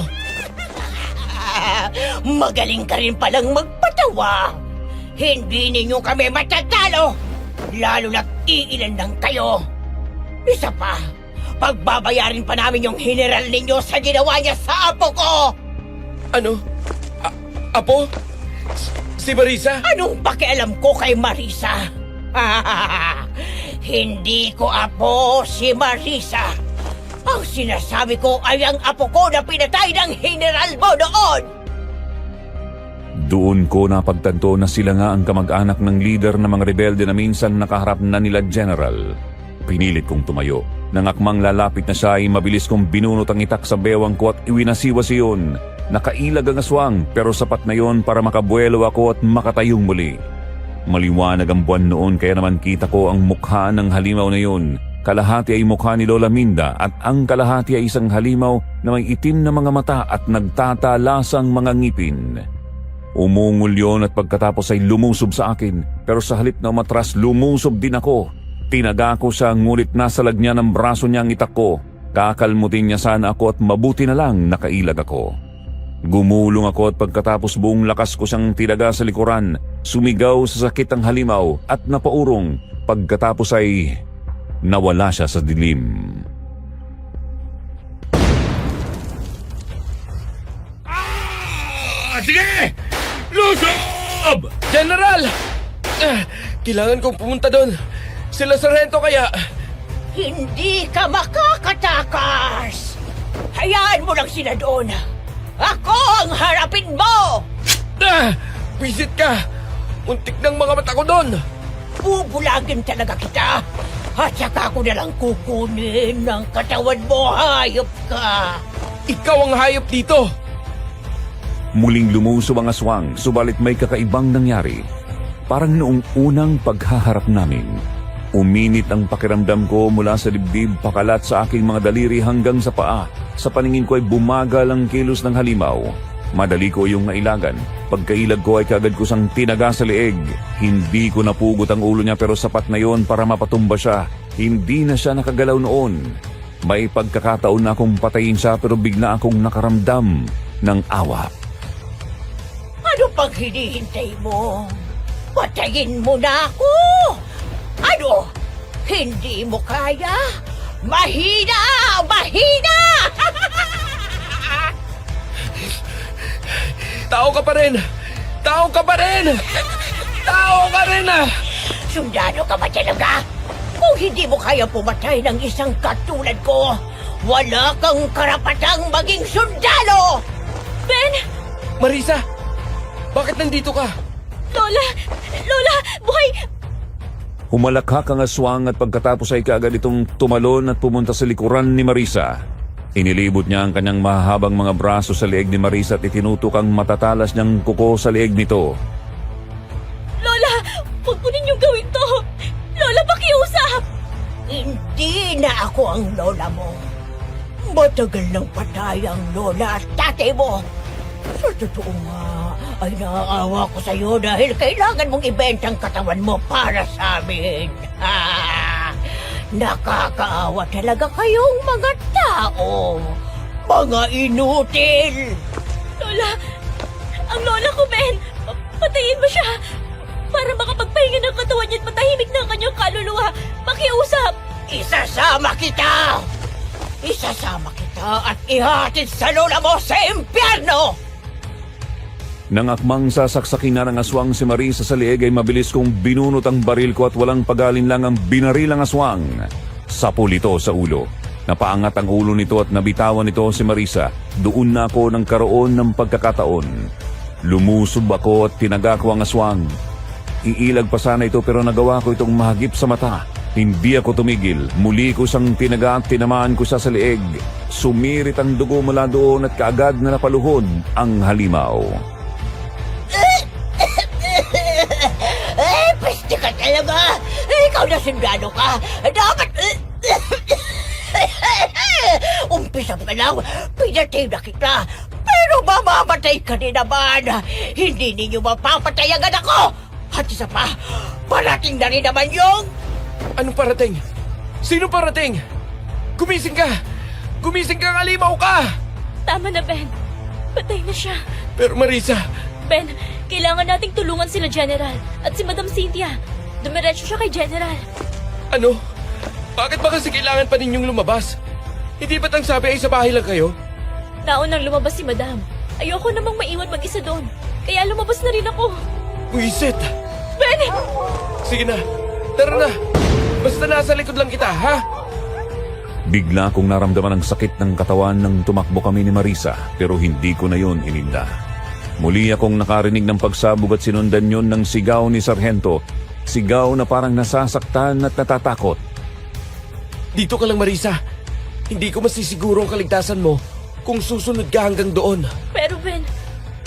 Magaling ka rin palang magpatawa. Hindi ninyo kami matatalo. Lalo na't iilan lang kayo. Isa pa, pagbabayarin pa namin yung general ninyo sa ginawa niya sa apo ko. Ano? Apo? Si Marisa? Anong pakialam ko kay Marisa? Hindi ko apo si Marisa. Ang sinasabi ko ay ang apo ko na pinatay ng general mo noon. Doon ko napagtanto na sila nga ang kamag-anak ng leader ng mga rebelde na minsan nakaharap na nila General. Pinilit kong tumayo. Nang akmang lalapit na siya ay mabilis kong binunot ang itak sa bewang ko at iwinasiwas iyon. Nakailag ang aswang pero sapat na yon para makabuelo ako at makatayong muli. Maliwanag ang buwan noon kaya naman kita ko ang mukha ng halimaw na yun. Kalahati ay mukha ni Lola Minda at ang kalahati ay isang halimaw na may itim na mga mata at nagtatalasang mga ngipin. Umungol yon at pagkatapos ay lumusob sa akin pero sa halip na umatras lumusob din ako. Tinaga ko siya ngunit nasa lagnya ng braso niya ang itak ko. Kakalmutin niya sana ako at mabuti na lang nakailag ako. Gumulong ako at pagkatapos buong lakas ko siyang tinaga sa likuran. Sumigaw sa sakit ang halimaw at napaurong. Pagkatapos ay nawala siya sa dilim. Sige! Lusob! General! Kailangan kong pumunta doon. Sila Sargento kaya... Hindi ka makakatakas. Hayaan mo lang sila doon. Ako ang harapin mo! Visit ka! Untik ng mga mata ko doon! Bubulagin talaga kita. At saka ko na lang kukunin ng katawan mo, hayop ka. Ikaw ang hayop dito! Muling lumusob ang aswang, subalit may kakaibang nangyari. Parang noong unang paghaharap namin. Uminit ang pakiramdam ko mula sa dibdib pakalat sa aking mga daliri hanggang sa paa. Sa paningin ko ay bumagal ang kilos ng halimaw. Madali ko yung nailagan. Pagkailag ko ay kagad ko sang tinaga sa leeg. Hindi ko napugot ang ulo niya pero sapat na yon para mapatumba siya. Hindi na siya nakagalaw noon. May pagkakataon na akong patayin siya pero bigla akong nakaramdam ng awa. Ano pang hinihintay mo? Patayin mo na ako! Ano? Hindi mo kaya? Mahina! Mahina! Tao ka pa rin! Tao ka pa rin! Tao ka rin! Sundalo ka ba talaga? Kung hindi mo kaya pumatay ng isang katulad ko, wala kang karapatang maging sundalo! Ben! Marisa! Bakit nandito ka? Lola! Lola! Buhay! Humalakhak ang aswang at pagkatapos ay kaagad itong tumalon at pumunta sa likuran ni Marisa. Inilibot niya ang kanyang mahahabang mga braso sa leeg ni Marisa at itinutok ang matatalas niyang kuko sa leeg nito. Lola! Huwag mo ninyong gawin to! Lola, pakiusap! Hindi na ako ang lola mo. Matagal nang patay ang lola at tatay mo. Sa totoo nga, ay naaawa ko sa'yo dahil kailangan mong ibenta ang katawan mo para sa amin. Nakakaawa talaga kayong mga tao. Mga inutil. Lola! Ang lola ko, Ben! Patayin mo siya! Para makapagpahinga ng katawan niya at matahimik na ang kanyang kaluluwa. Pakiusap! Isasama kita! Isasama kita at ihatid sa lola mo sa impyerno! Nang akmang sasaksakin na ng aswang si Marisa sa leeg ay mabilis kong binunot ang baril ko at walang pag-alinlang ang binaril ang aswang. Sapul ito sa ulo. Napaangat ang ulo nito at nabitawan nito si Marisa. Doon na ako nang karoon ng pagkakataon. Lumusob ako at tinaga ko ang aswang. Iilag pa sana ito pero nagawa ko itong mahagip sa mata. Hindi ako tumigil. Muli ko siyang tinaga at tinamaan ko siya sa leeg. Sumirit ang dugo mula doon at kaagad na napaluhod ang halimaw. Peste ka talaga! Ikaw na sundalo ka! Dapat... Umpisa pa lang, pinatay na kita! Pero mamamatay ka din naman! Hindi ninyo mapapatay ang anak ko! At isa pa, parating na rin naman yung... Anong parating? Sino parating? Gumising ka! Gumising ka, halimaw ka! Tama na, Ben. Patay na siya. Pero Marisa, Ben, kailangan nating tulungan sila General at si Madam Cynthia. Dumiretso siya kay General. ano? Bakit ba kasi kailangan pa ninyong lumabas? Hindi ba't ang sabi ay sa bahay lang kayo? Naunang lumabas si Madam. Ayoko namang maiwan mag-isa doon. Kaya lumabas na rin ako. Buisit! Ben! Sige na, tara na! Basta nasa likod lang kita, ha? Bigla kong naramdaman ang sakit ng katawan nang tumakbo kami ni Marisa, pero hindi ko na yon ininda. Muli akong nakarinig ng pagsabog at sinundan yon ng sigaw ni Sargento. Sigaw na parang nasasaktan at natatakot. Dito ka lang, Marisa. Hindi ko masisiguro ang kaligtasan mo kung susunod ka hanggang doon. Pero Ben,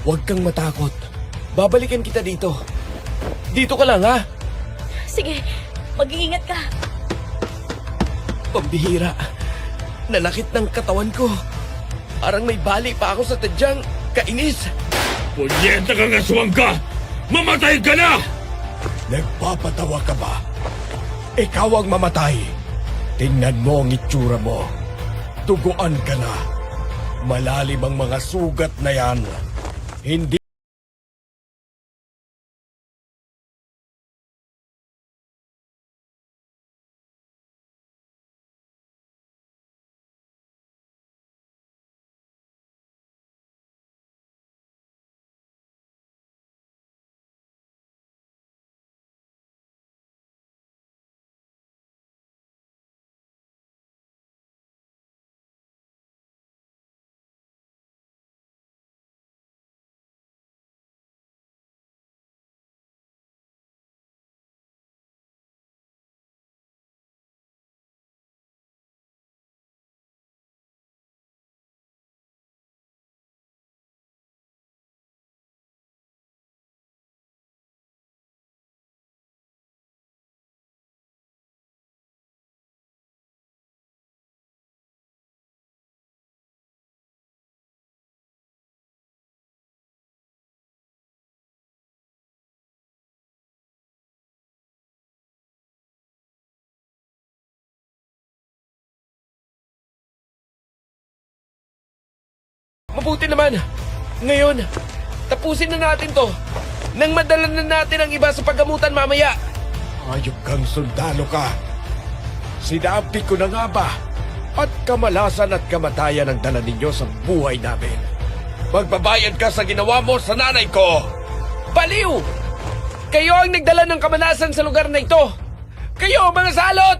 Huwag kang matakot. Babalikan kita dito. Dito ka lang, ha? sige, mag-iingat ka. Pambihira. Nanakit ng katawan ko. Parang may bali pa ako sa tadyang kainis. Punyeta kang aswang ka! Mamatay ka na! Nagpapatawa ka ba? Ikaw ang mamatay. Tingnan mo ang itsura mo. Tuguan ka na. Malalim ang mga sugat na yan. Hindi Mabuti naman. Ngayon, tapusin na natin to. Nang madala na natin ang iba sa paggamutan mamaya. ayok kang sundalo ka. Sinabi ko na nga ba? At kamalasan at kamatayan ang dala ninyo sa buhay namin. Magbabayad ka sa ginawa mo sa nanay ko. Baliw! Kayo ang nagdala ng kamalasan sa lugar na ito. Kayo, mga salot!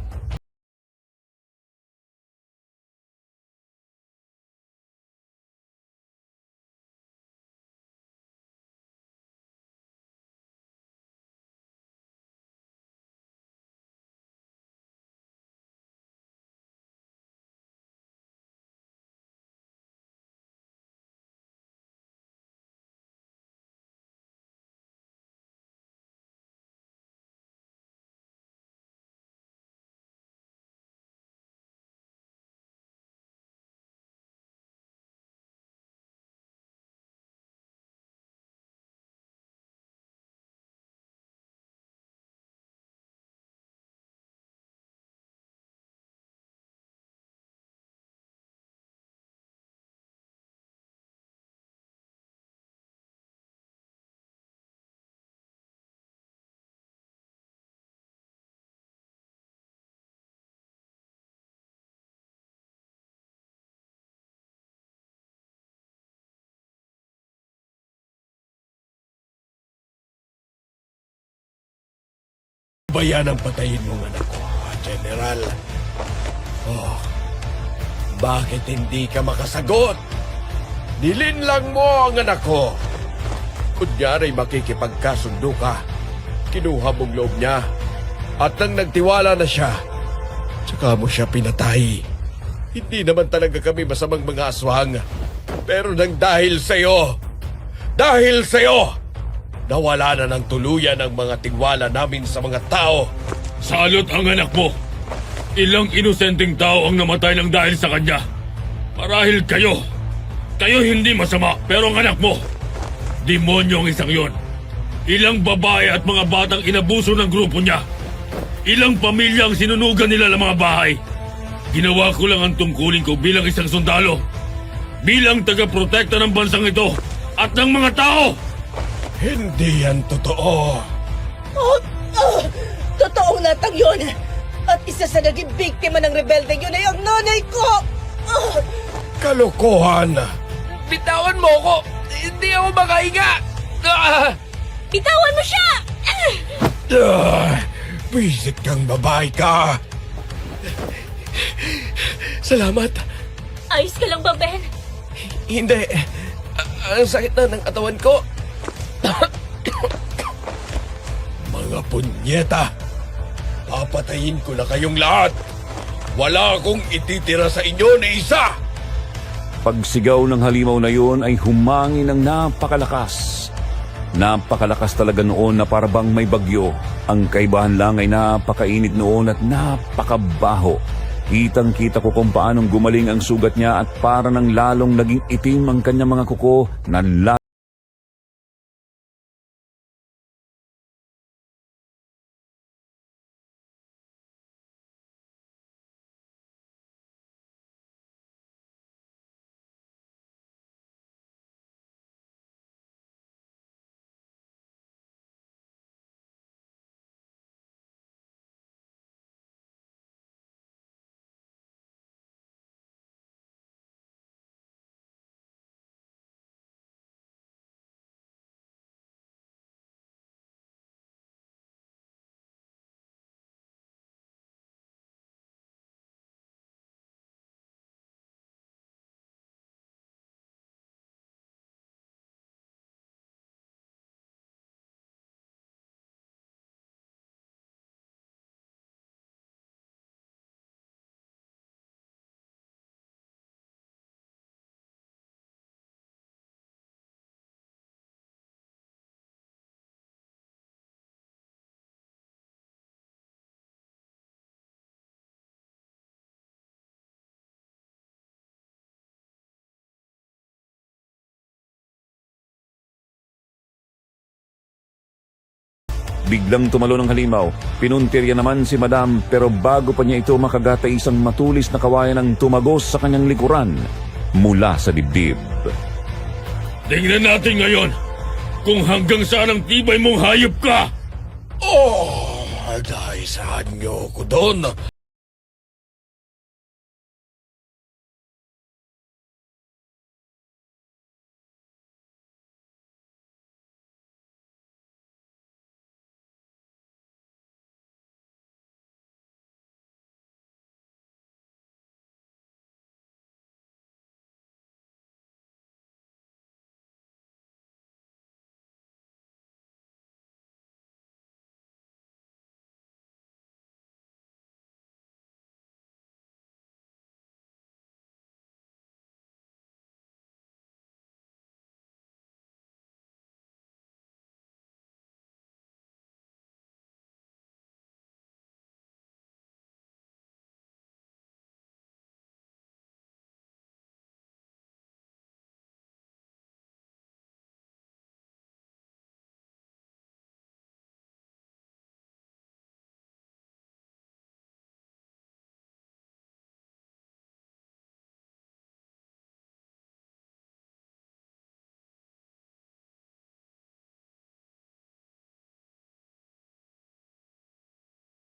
Bayan ang patayin mong anak ko, General. Oh, bakit hindi ka makasagot? Nilinlang mo ang anak ko. Kunyari makikipagkasundo ka. Kinuha mong loob niya. At nang nagtiwala na siya, tsaka mo siya pinatay. Hindi naman talaga kami masamang mga aswang. Pero nang dahil sa'yo, nawala na ng tuluyan ang mga tiwala namin sa mga tao. Salot ang anak mo. Ilang inosenteng tao ang namatay ng dahil sa kanya. Marahil kayo hindi masama, pero ang anak mo, demonyo ang isang yon. Ilang babae at mga batang inabuso ng grupo niya. Ilang pamilya ang sinunugan nila ng mga bahay. Ginawa ko lang ang tungkulin ko bilang isang sundalo. Bilang taga-protekta ng bansang ito at ng mga tao. Hindi yan totoo. Totoo natang yun. At isa sa naging biktima ng rebelde yun ay ang nanay ko. Kalokohan. Bitawan mo ko! Hindi ako makahinga! Bitawan mo siya! Visit kang babae ka. Salamat. Ayos ka lang ba, Ben? Hindi. Ang sakit na ng katawan ko. Mga punyeta, papatayin ko na kayong lahat. Wala akong ititira sa inyo na isa. Pagsigaw ng halimaw na yun ay humangin ng napakalakas. Napakalakas talaga noon na parabang may bagyo. Ang kaibahan lang ay napakainit noon at napakabaho. Kitang-kita ko kung paanong gumaling ang sugat niya at para nang lalong naging itim ang kanyang mga kuko na biglang tumalo ng halimaw. Pinuntirya naman si Madam pero bago pa niya ito makagata isang matulis na kawayan ang tumagos sa kanyang likuran mula sa dibdib. Tingnan natin ngayon kung hanggang saan ang tibay mong hayop ka. Dahil saan niyo ko doon?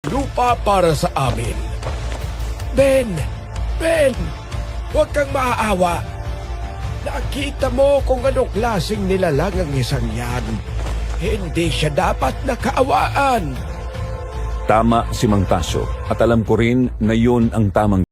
Lupa para sa amin. Ben! Huwag kang maaawa. Nakita mo kung anong klaseng nilalang ang isang yan. Hindi siya dapat nakaawaan. Tama si Mang Tasyo at alam ko rin na yun ang tamang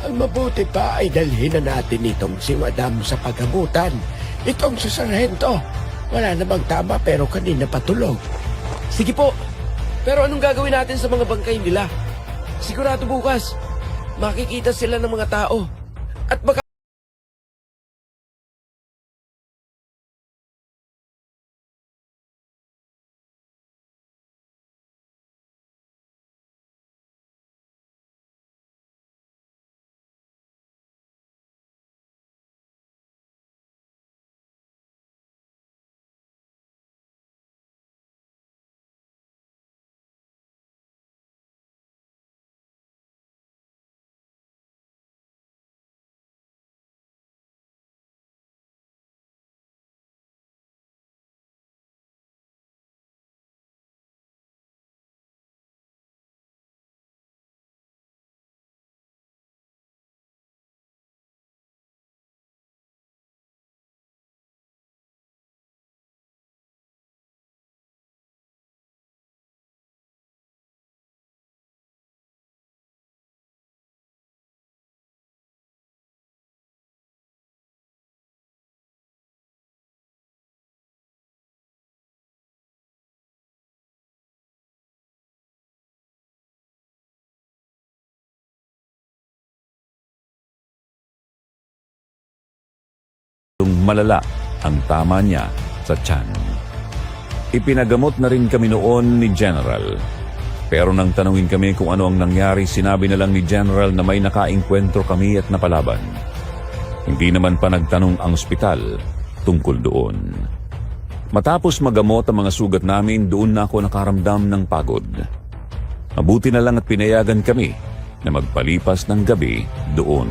Ang mabuti pa ay dalhin na natin itong si Madam sa paggamutan. Itong si Sargento. Wala namang tama pero kanina patulog. Sige po. Pero anong gagawin natin sa mga bangkay nila? Sigurado bukas, makikita sila ng mga tao. At baka malala ang tama niya sa tiyan. Ipinagamot na rin kami noon ni General. Pero nang tanungin kami kung ano ang nangyari, sinabi na lang ni General na may nakaengkwentro kami at napalaban. Hindi naman pa nagtanong ang ospital tungkol doon. Matapos magamot ang mga sugat namin, doon na ako nakaramdam ng pagod. Mabuti na lang at pinayagan kami na magpalipas ng gabi doon.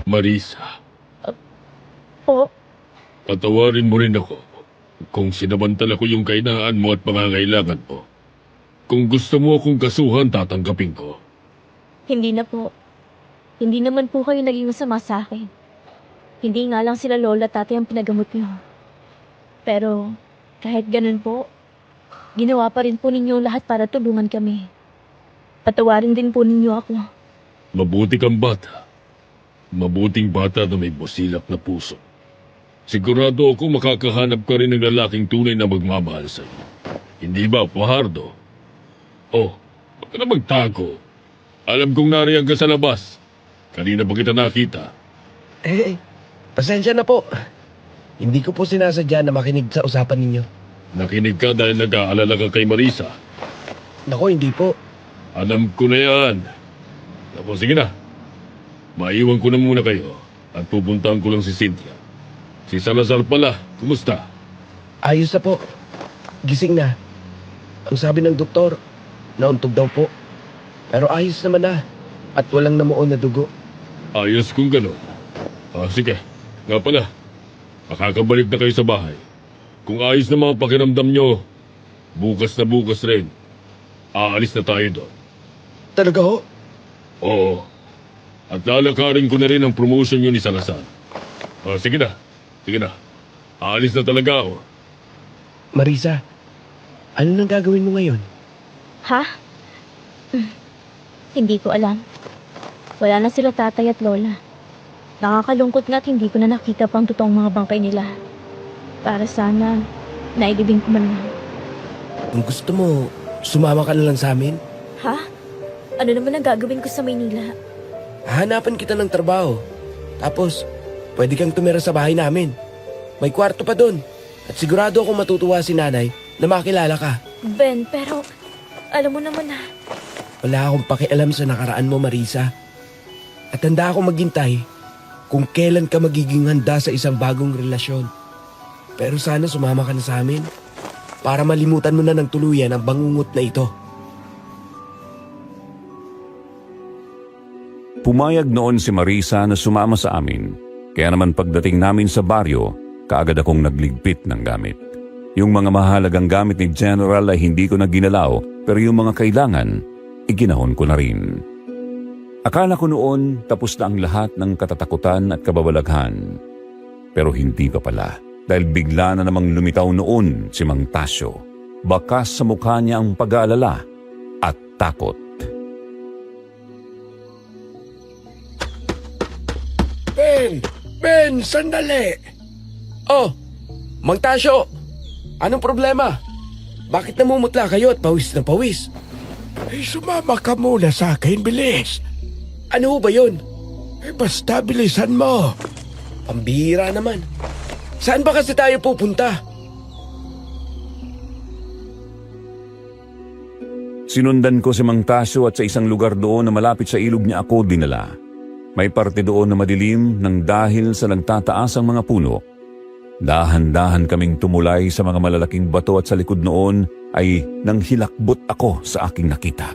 Marisa, Po, patawarin mo rin ako kung sinamantala ko yung kainaan mo at pangangailangan mo. Kung gusto mo akong kasuhan, tatanggapin ko. hindi na po. Hindi naman po kayo naging masama sa akin. Hindi nga lang sila lola at tatay ang pinagamot niyo. Pero kahit ganun po, ginawa pa rin po ninyo lahat para tulungan kami. Patawarin din po ninyo ako. Mabuti kang bata. Mabuting bata na may busilak na puso. Sigurado ako makakahanap ka rin ng lalaking tunay na magmamahal sa iyo. Hindi ba, Fajardo? Oh, huwag ka na magtago. Alam kong nariyan ka sa labas. Kanina ba kita nakita? Pasensya na po. Hindi ko po sinasadya na makinig sa usapan ninyo. Nakinig ka dahil nag-aalala ka kay Marisa. Nako, hindi po. Alam ko na yan. Tapos sige na. Maiwan ko na muna kayo at pupuntahan ko lang si Cynthia. Si Salazar pala, kumusta? Ayos na po. Gising na. Ang sabi ng doktor, nauntog daw po. Pero ayos naman na. At walang namuon na dugo. Ayos kung gano'n. Sige, nga pala. Makakabalik na kayo sa bahay. Kung ayos na mga pakiramdam nyo, bukas na bukas rin. Aalis na tayo doon. Talaga ho? Oo. At lalakarin ko na rin ang promotion nyo ni Salazar. Sige na. Sige na. Aalis na talaga ako. Marisa, ano nang gagawin mo ngayon? Ha? Hindi ko alam. Wala na sila tatay at lola. Nakakalungkot nga't hindi ko na nakita pang totoong mga bangkay nila. Para sana, nailibing ko man lang. Kung gusto mo, sumama ka na lang sa amin. Ha? Ano naman ang gagawin ko sa Maynila? Hahanapan kita ng trabaho. Tapos, pwede kang tumira sa bahay namin. May kwarto pa doon. At sigurado akong matutuwa si nanay na makilala ka. Ben, pero alam mo naman na. Wala akong pakialam sa nakaraan mo, Marisa. At handa akong maghintay kung kailan ka magiging handa sa isang bagong relasyon. Pero sana sumama ka na sa amin para malimutan mo na ng tuluyan ang bangungot na ito. Pumayag noon si Marisa na sumama sa amin. Kaya naman pagdating namin sa baryo, kaagad akong nagligpit ng gamit. Yung mga mahalagang gamit ni General ay hindi ko na ginalaw, pero yung mga kailangan, iginahon ko na rin. Akala ko noon tapos na ang lahat ng katatakutan at kababalaghan. Pero hindi pa pala, dahil bigla na namang lumitaw noon si Mang Tasyo. Bakas sa mukha niya ang pag-aalala at takot. Ben, sandali! Oh, Mang Tasyo! Anong problema? Bakit namumutla kayo at pawis na pawis? Sumama ka muna sa akin, bilis! Ano ho ba yun? Basta bilisan mo! Pambihira naman. Saan ba kasi tayo pupunta? Sinundan ko si Mang Tasyo at sa isang lugar doon na malapit sa ilog niya ako dinala. May parte doon na madilim nang dahil sa nagtataas ang mga puno. Dahan-dahan kaming tumulay sa mga malalaking bato at sa likod noon ay nang hilakbot ako sa aking nakita.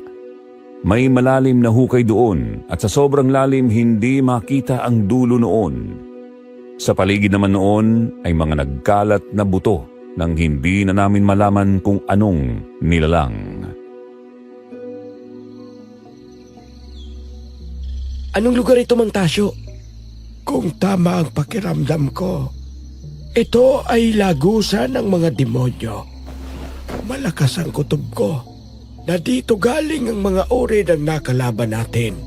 May malalim na hukay doon at sa sobrang lalim hindi makita ang dulo noon. Sa paligid naman noon ay mga nagkalat na buto nang hindi na namin malaman kung anong nilalang. Anong lugar ito, Mang Tasyo? Kung tama ang pakiramdam ko, ito ay lagusan ng mga demonyo. Malakas ang kutob ko na dito galing ang mga uri ng nakalaban natin.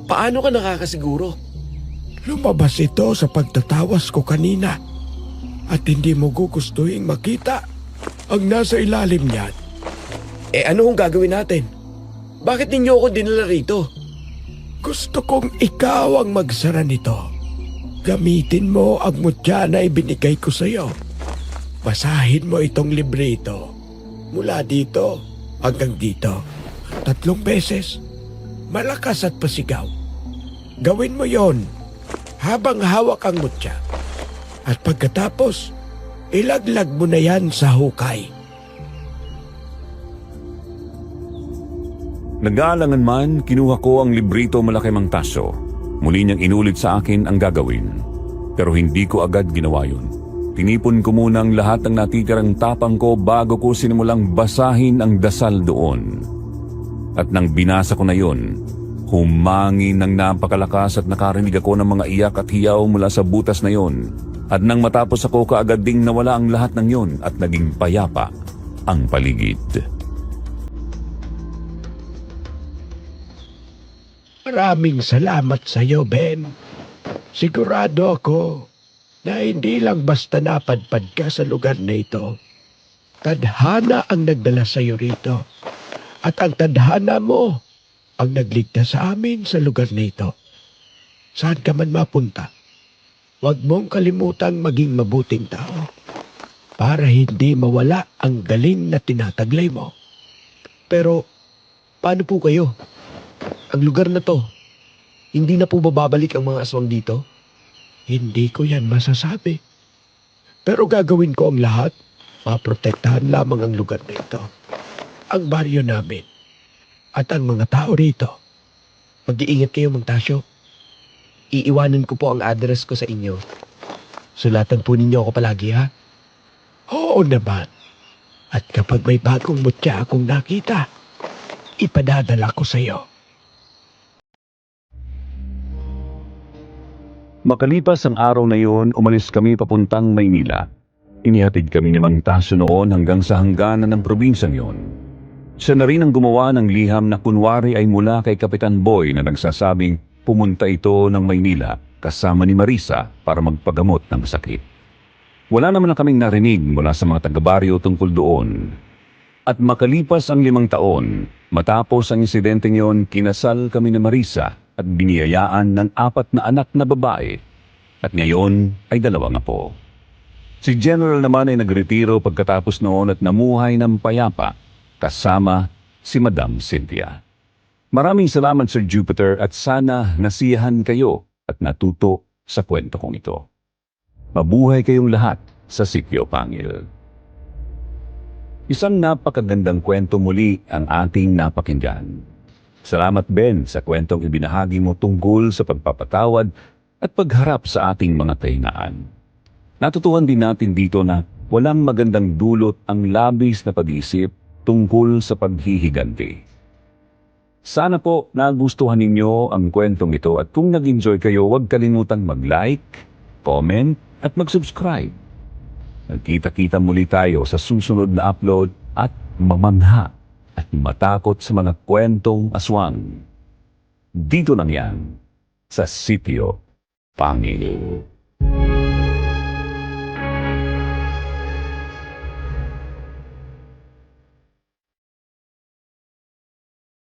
Paano ka nakakasiguro? Lumabas ito sa pagtatawas ko kanina at hindi mo gugustuhin makita ang nasa ilalim niyan. Ano hong gagawin natin? Bakit ninyo ako dinala rito? Gusto kong ikaw ang magsara nito. Gamitin mo ang mutya na ibinigay ko sa iyo. Basahin mo itong librito. Mula dito hanggang dito. 3 beses. Malakas at pasigaw. Gawin mo yon habang hawak ang mutya. At pagkatapos, ilaglag mo na yan sa hukay. Nag-aalangan man, kinuha ko ang librito malaki Mang Tasyo. Muli niyang inulit sa akin ang gagawin. Pero hindi ko agad ginawa yun. Tinipon ko muna ang lahat ng natitirang tapang ko bago ko sinimulang basahin ang dasal doon. At nang binasa ko na yun, humangin ng napakalakas at nakarinig ako ng mga iyak at hiyaw mula sa butas na yun. At nang matapos ako kaagad ding nawala ang lahat ng yun at naging payapa ang paligid. Maraming salamat sa iyo, Ben. Sigurado ako na hindi lang basta napadpad ka sa lugar na ito. Tadhana ang nagdala sa iyo rito. At ang tadhana mo ang nagligtas sa amin sa lugar na ito. Saan ka man mapunta, huwag mong kalimutang maging mabuting tao para hindi mawala ang galing na tinataglay mo. Pero, paano po kayo? Ang lugar na to, hindi na po babalik ang mga aswang dito? Hindi ko yan masasabi. Pero gagawin ko ang lahat, maprotektahan lamang ang lugar na ito. Ang baryo namin, at ang mga tao rito. Mag-iingat kayo, Mang Tasyo. Iiwanan ko po ang address ko sa inyo. Sulatan po ninyo ako palagi, ha? Oo naman. At kapag may bagong mutya akong nakita, ipadadala ko sa iyo. Makalipas ang araw na yun, umalis kami papuntang Maynila. Inihatid kami ni Mang Tasyo noon hanggang sa hangganan ng probinsyang yun. Siya na rin ang gumawa ng liham na kunwari ay mula kay Kapitan Boy na nagsasabing pumunta ito ng Maynila kasama ni Marisa para magpagamot ng sakit. Wala naman na kaming narinig mula sa mga taga-baryo tungkol doon. At makalipas ang 5 taon, matapos ang insidenteng yon, kinasal kami ni Marisa at biniyayaan ng 4 na anak na babae at ngayon ay 2 apo. Si General naman ay nagretiro pagkatapos noon at namuhay ng payapa kasama si Madam Cynthia. Maraming salamat Sir Jupiter at sana nasiyahan kayo at natuto sa kwento kong ito. Mabuhay kayong lahat sa Sitio Pangil. Isang napakagandang kwento muli ang ating napakinggan. Salamat Ben sa kwentong ibinahagi mo tungkol sa pagpapatawad at pagharap sa ating mga kahinaan. Natutuhan din natin dito na walang magandang dulot ang labis na pag-iisip tungkol sa paghihiganti. Sana po nagustuhan ninyo ang kwentong ito at kung nag-enjoy kayo, huwag kalimutang mag-like, comment at mag-subscribe. Nagkita-kita muli tayo sa susunod na upload at mamangha at matakot sa mga kwentong aswang. Dito lang yan, sa Sitio Pangil.